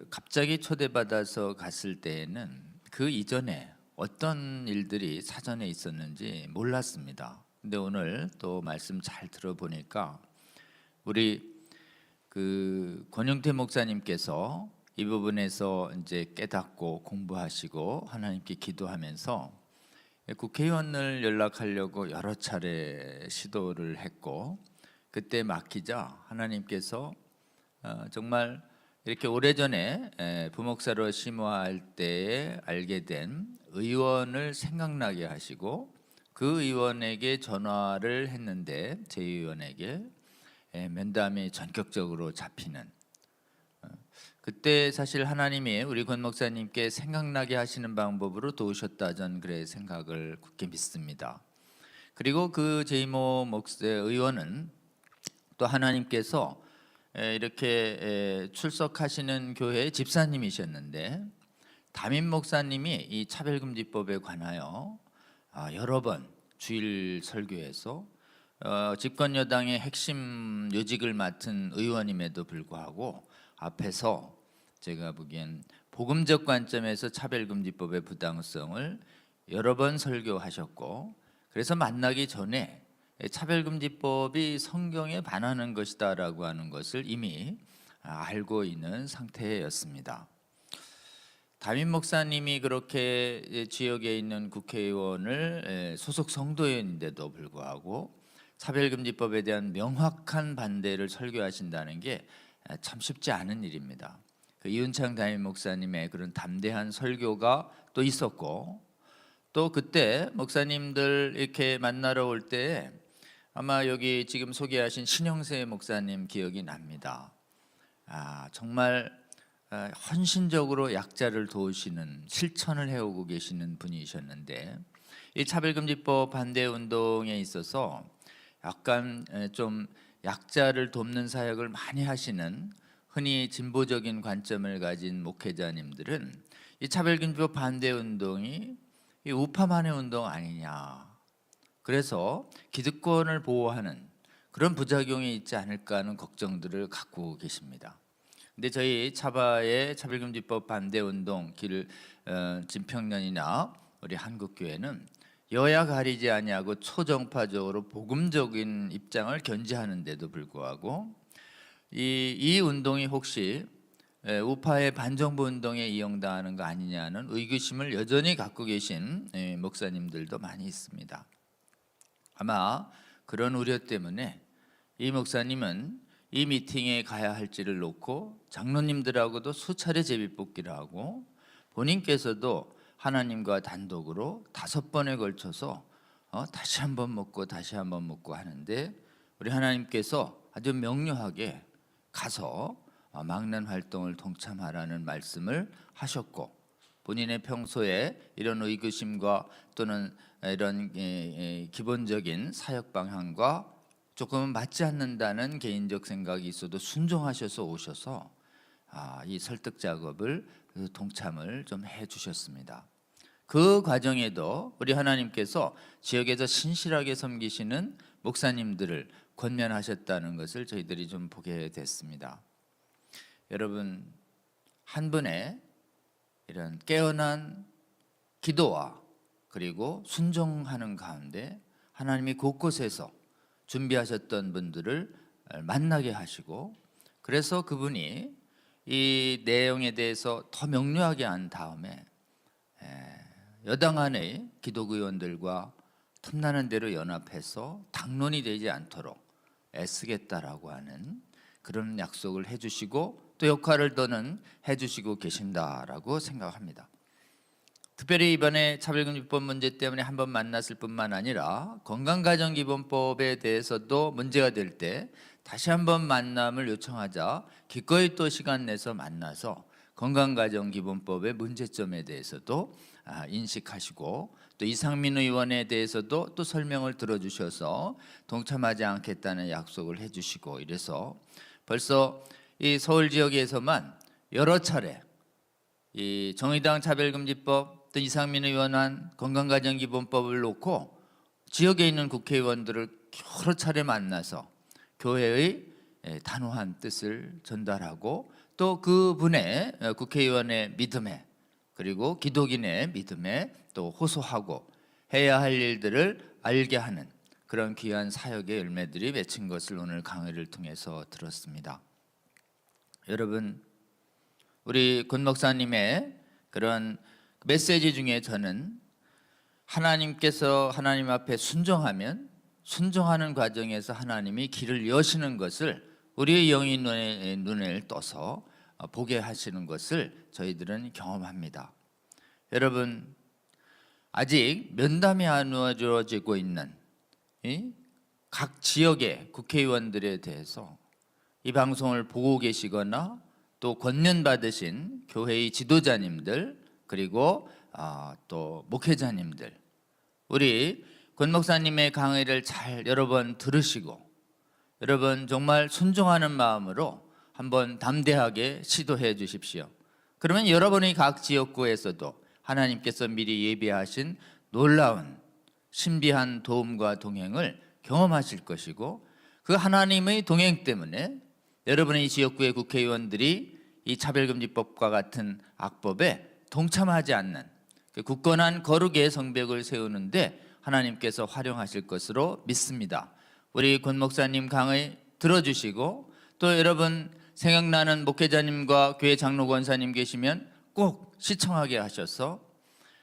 갑자기 초대받아서 갔을 때에는 그 이전에 어떤 일들이 사전에 있었는지 몰랐습니다. 근데 오늘 또 말씀 잘 들어보니까 우리 권영태 목사님께서 이 부분에서 이제 깨닫고 공부하시고 하나님께 기도하면서 국회의원을 연락하려고 여러 차례 시도를 했고 그때 맡기자 하나님께서 정말 이렇게 오래전에 부목사로 심화할 때에 알게 된 의원을 생각나게 하시고 그 의원에게 전화를 했는데 제 의원에게 면담이 전격적으로 잡히는 그때 사실 하나님이 우리 권 목사님께 생각나게 하시는 방법으로 도우셨다 저는 그래 생각을 굳게 믿습니다. 그리고 그 제이모 의원은 또 하나님께서 이렇게 출석하시는 교회의 집사님이셨는데 담임 목사님이 이 차별금지법에 관하여 여러 번 주일 설교에서 집권 여당의 핵심 요직을 맡은 의원임에도 불구하고 앞에서 제가 보기엔 복음적 관점에서 차별금지법의 부당성을 여러 번 설교하셨고 그래서 만나기 전에 차별금지법이 성경에 반하는 것이다라고 하는 것을 이미 알고 있는 상태였습니다. 담임 목사님이 그렇게 지역에 있는 국회의원을 소속 성도인데도 불구하고 차별금지법에 대한 명확한 반대를 설교하신다는 게 참 쉽지 않은 일입니다. 이윤창 담임 목사님의 그런 담대한 설교가 또 있었고 또 그때 목사님들 이렇게 만나러 올 때 아마 여기 지금 소개하신 신영세 목사님 기억이 납니다. 정말 헌신적으로 약자를 도우시는 실천을 해오고 계시는 분이셨는데 이 차별금지법 반대 운동에 있어서 약간 좀 약자를 돕는 사역을 많이 하시는 흔히 진보적인 관점을 가진 목회자님들은 이 차별금지법 반대 운동이 이 우파만의 운동 아니냐. 그래서 기득권을 보호하는 그런 부작용이 있지 않을까 하는 걱정들을 갖고 계십니다. 근데 저희 차바의 차별금지법 반대운동 진평년이나 우리 한국교회는 여야 가리지 아니하고 초정파적으로 복음적인 입장을 견지하는데도 불구하고 이 운동이 혹시 우파의 반정부 운동에 이용당하는 거 아니냐는 의구심을 여전히 갖고 계신 목사님들도 많이 있습니다. 아마 그런 우려 때문에 이 목사님은 이 미팅에 가야 할지를 놓고 장로님들하고도 수차례 제비뽑기를 하고 본인께서도 하나님과 단독으로 5번에 걸쳐서 다시 한번 묻고 다시 한번 묻고 하는데 우리 하나님께서 아주 명료하게 가서 막는 활동을 동참하라는 말씀을 하셨고 본인의 평소에 이런 의구심과 또는 이런 기본적인 사역 방향과 조금은 맞지 않는다는 개인적 생각이 있어도 순종하셔서 오셔서 이 설득 작업을 동참을 좀 해주셨습니다. 그 과정에도 우리 하나님께서 지역에서 신실하게 섬기시는 목사님들을 권면하셨다는 것을 저희들이 좀 보게 됐습니다. 여러분, 한 분의 이런 깨어난 기도와 그리고 순종하는 가운데 하나님이 곳곳에서 준비하셨던 분들을 만나게 하시고 그래서 그분이 이 내용에 대해서 더 명료하게 한 다음에 여당 안의 기독의원들과 틈나는 대로 연합해서 당론이 되지 않도록 애쓰겠다라고 하는 그런 약속을 해주시고 또 역할을 더는 해주시고 계신다라고 생각합니다. 특별히 이번에 차별금지법 문제 때문에 한번 만났을 뿐만 아니라 건강가정기본법에 대해서도 문제가 될 때 다시 한번 만남을 요청하자 기꺼이 또 시간 내서 만나서 건강가정기본법의 문제점에 대해서도 인식하시고 또 이상민 의원에 대해서도 또 설명을 들어주셔서 동참하지 않겠다는 약속을 해주시고 이래서 벌써 이 서울 지역에서만 여러 차례 이 정의당 차별금지법 또 이상민 의원안 건강가정기본법을 놓고 지역에 있는 국회의원들을 여러 차례 만나서 교회의 단호한 뜻을 전달하고 또 그분의 국회의원의 믿음에 그리고 기독인의 믿음에 또 호소하고 해야 할 일들을 알게 하는 그런 귀한 사역의 열매들이 맺힌 것을 오늘 강의를 통해서 들었습니다. 여러분, 우리 권 목사님의 그런 메시지 중에 저는 하나님께서 하나님 앞에 순종하면 순종하는 과정에서 하나님이 길을 여시는 것을 우리의 영의 눈을 떠서 보게 하시는 것을 저희들은 경험합니다. 여러분, 아직 면담이 안 이루어지고 있는 각 지역의 국회의원들에 대해서 이 방송을 보고 계시거나 또 권면 받으신 교회의 지도자님들 그리고 또 목회자님들 우리 권 목사님의 강의를 잘 여러 번 들으시고 여러분 정말 순종하는 마음으로 한번 담대하게 시도해 주십시오. 그러면 여러분의 각 지역구에서도 하나님께서 미리 예비하신 놀라운 신비한 도움과 동행을 경험하실 것이고 그 하나님의 동행 때문에 여러분의 지역구의 국회의원들이 이 차별금지법과 같은 악법에 동참하지 않는 굳건한 거룩의 성벽을 세우는데 하나님께서 활용하실 것으로 믿습니다. 우리 권 목사님 강의 들어주시고 또 여러분 생각나는 목회자님과 교회 장로 권사님 계시면 꼭 시청하게 하셔서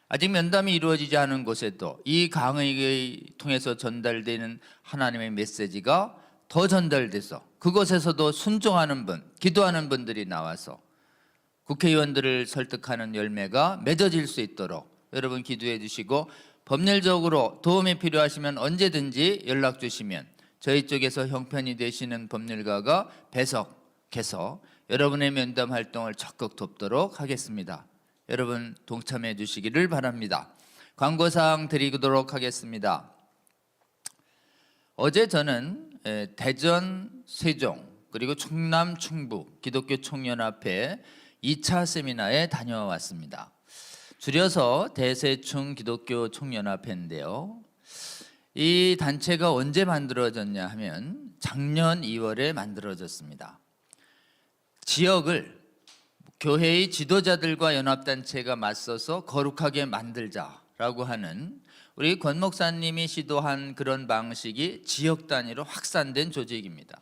아직 면담이 이루어지지 않은 곳에도 이 강의를 통해서 전달되는 하나님의 메시지가 더 전달돼서 그곳에서도 순종하는 분, 기도하는 분들이 나와서 국회의원들을 설득하는 열매가 맺어질 수 있도록 여러분 기도해 주시고 법률적으로 도움이 필요하시면 언제든지 연락 주시면 저희 쪽에서 형편이 되시는 법률가가 배석해서 여러분의 면담 활동을 적극 돕도록 하겠습니다. 여러분 동참해 주시기를 바랍니다. 광고사항 드리도록 하겠습니다. 어제 저는 대전, 세종 그리고 충남, 충북 기독교 총연합회 2차 세미나에 다녀왔습니다. 줄여서 대세충 기독교 총연합회인데요. 이 단체가 언제 만들어졌냐 하면 작년 2월에 만들어졌습니다. 지역을 교회의 지도자들과 연합단체가 맞서서 거룩하게 만들자라고 하는 우리 권 목사님이 시도한 그런 방식이 지역 단위로 확산된 조직입니다.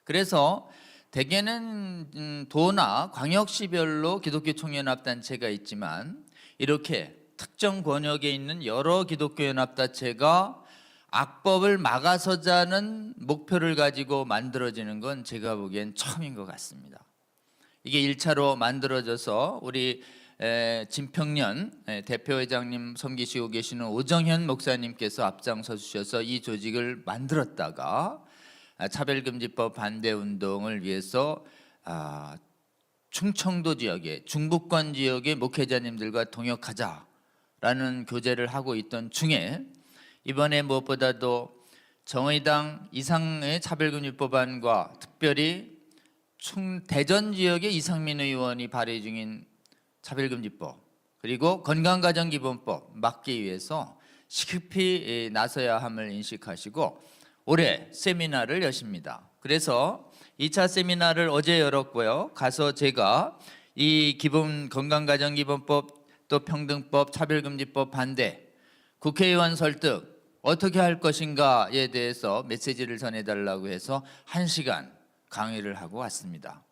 그래서 대개는 도나 광역시별로 기독교 총연합단체가 있지만 이렇게 특정 권역에 있는 여러 기독교 연합단체가 악법을 막아서자는 목표를 가지고 만들어지는 건 제가 보기엔 처음인 것 같습니다. 이게 1차로 만들어져서 우리 진평년 대표회장님 섬기시고 계시는 오정현 목사님께서 앞장서 주셔서 이 조직을 만들었다가 차별금지법 반대운동을 위해서 충청도 지역의 중부권 지역의 목회자님들과 동역하자라는 교제를 하고 있던 중에 이번에 무엇보다도 정의당 이상의 차별금지법안과 특별히 대전 지역의 이상민 의원이 발의 중인 차별금지법 그리고 건강가정기본법 막기 위해서 시급히 나서야 함을 인식하시고 올해 세미나를 여십니다. 그래서 2차 세미나를 어제 열었고요. 가서 제가 이 기본 건강가정기본법 또 평등법 차별금지법 반대 국회의원 설득 어떻게 할 것인가에 대해서 메시지를 전해달라고 해서 1시간 강의를 하고 왔습니다.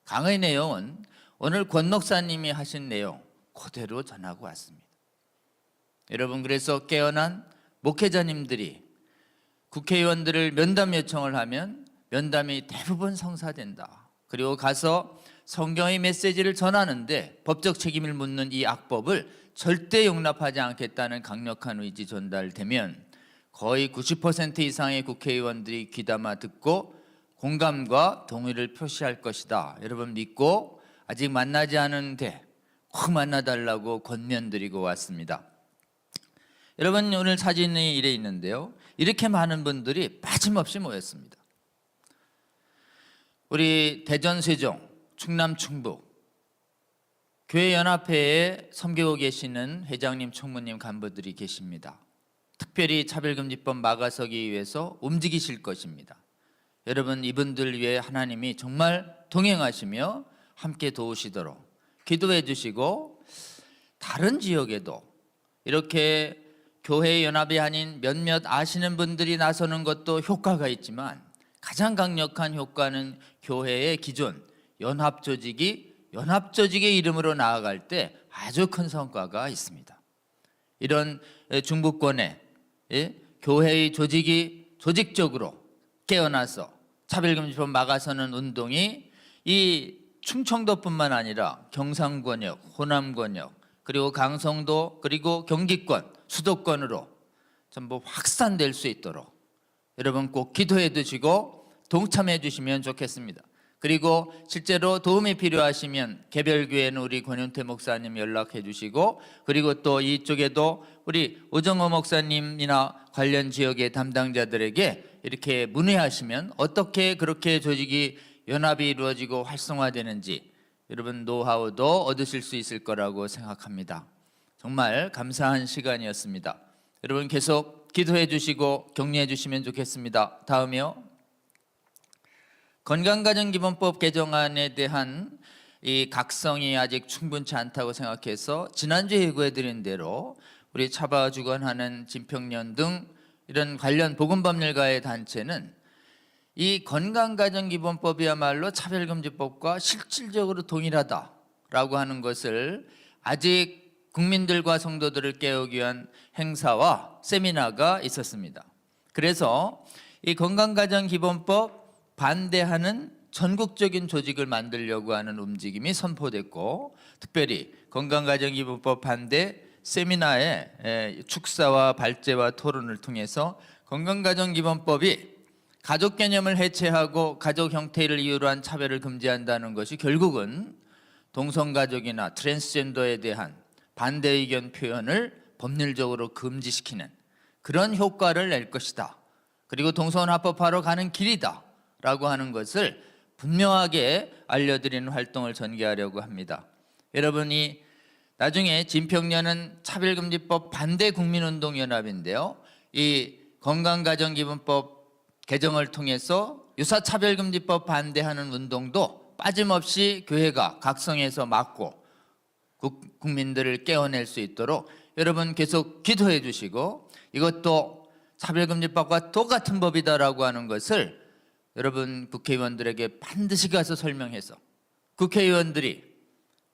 강의 내용은 오늘 권 목사님이 하신 내용 그대로 전하고 왔습니다. 여러분, 그래서 깨어난 목회자님들이 국회의원들을 면담 요청을 하면 면담이 대부분 성사된다. 그리고 가서 성경의 메시지를 전하는데 법적 책임을 묻는 이 악법을 절대 용납하지 않겠다는 강력한 의지 전달되면 거의 90% 이상의 국회의원들이 귀담아 듣고 공감과 동의를 표시할 것이다. 여러분 믿고 아직 만나지 않은데 꼭 만나달라고 권면드리고 왔습니다. 여러분, 오늘 사진이 이래 있는데요. 이렇게 많은 분들이 빠짐없이 모였습니다. 우리 대전, 세종, 충남, 충북 교회연합회에 섬기고 계시는 회장님, 총무님, 간부들이 계십니다. 특별히 차별금지법 막아서기 위해서 움직이실 것입니다. 여러분, 이분들 위해 하나님이 정말 동행하시며 함께 도우시도록 기도해 주시고 다른 지역에도 이렇게 교회 연합이 아닌 몇몇 아시는 분들이 나서는 것도 효과가 있지만 가장 강력한 효과는 교회의 기존 연합조직의 이름으로 나아갈 때 아주 큰 성과가 있습니다. 이런 중부권에 교회의 조직이 조직적으로 깨어나서 차별금지법 막아서는 운동이 이 충청도뿐만 아니라 경상권역, 호남권역, 그리고 강성도, 그리고 경기권, 수도권으로 전부 확산될 수 있도록 여러분 꼭 기도해 주시고 동참해 주시면 좋겠습니다. 그리고 실제로 도움이 필요하시면 개별교회는 우리 권윤태 목사님 연락해 주시고, 그리고 또 이쪽에도 우리 오정호 목사님이나 관련 지역의 담당자들에게 이렇게 문의하시면 어떻게 그렇게 조직이 연합이 이루어지고 활성화되는지 여러분 노하우도 얻으실 수 있을 거라고 생각합니다. 정말 감사한 시간이었습니다. 여러분 계속 기도해 주시고 격려해 주시면 좋겠습니다. 다음이요. 건강가정기본법 개정안에 대한 이 각성이 아직 충분치 않다고 생각해서 지난주에 예고해드린 대로 우리 차바주관하는 진평년 등 이런 관련 보건법률가의 단체는 이 건강가정기본법이야말로 차별금지법과 실질적으로 동일하다라고 하는 것을 아직 국민들과 성도들을 깨우기 위한 행사와 세미나가 있었습니다. 그래서 이 건강가정기본법 반대하는 전국적인 조직을 만들려고 하는 움직임이 선포됐고, 특별히 건강가정기본법 반대 세미나의 축사와 발제와 토론을 통해서 건강가정기본법이 가족 개념을 해체하고 가족 형태를 이유로 한 차별을 금지한다는 것이 결국은 동성가족이나 트랜스젠더에 대한 반대 의견 표현을 법률적으로 금지시키는 그런 효과를 낼 것이다. 그리고 동성합법화로 가는 길이다 라고 하는 것을 분명하게 알려드리는 활동을 전개하려고 합니다. 여러분이 나중에 진평년은 차별금지법 반대 국민운동연합인데요, 이 건강가정기본법 개정을 통해서 유사차별금지법 반대하는 운동도 빠짐없이 교회가 각성해서 막고 국민들을 깨어낼 수 있도록 여러분 계속 기도해 주시고, 이것도 차별금지법과 똑같은 법이다라고 하는 것을 여러분 국회의원들에게 반드시 가서 설명해서, 국회의원들이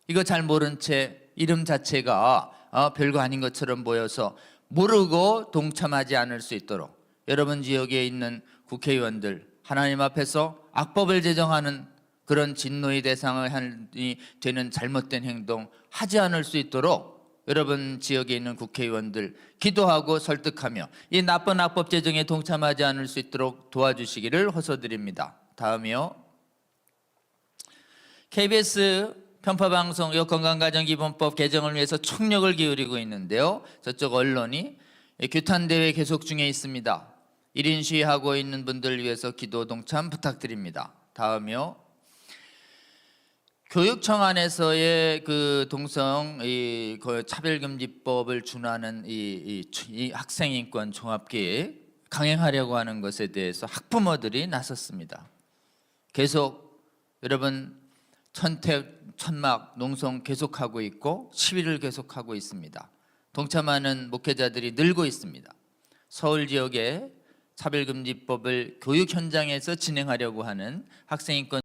이거 잘 모른 채 이름 자체가 별거 아닌 것처럼 보여서 모르고 동참하지 않을 수 있도록 여러분 지역에 있는 국회의원들 하나님 앞에서 악법을 제정하는 그런 진노의 대상이 되는 잘못된 행동 하지 않을 수 있도록 여러분 지역에 있는 국회의원들 기도하고 설득하며 이 나쁜 악법 제정에 동참하지 않을 수 있도록 도와주시기를 호소드립니다. 다음이요. KBS 편파방송 건강가정기본법 개정을 위해서 총력을 기울이고 있는데요. 저쪽 언론이 규탄대회 계속 중에 있습니다. 1인 시위하고 있는 분들을 위해서 기도 동참 부탁드립니다. 다음이요. 교육청 안에서의 그 동성 그 차별금지법을 준하는 이 학생인권 종합계획 강행하려고 하는 것에 대해서 학부모들이 나섰습니다. 계속 여러분 천막 농성 계속하고 있고 시위를 계속하고 있습니다. 동참하는 목회자들이 늘고 있습니다. 서울 지역에 차별금지법을 교육 현장에서 진행하려고 하는 학생인권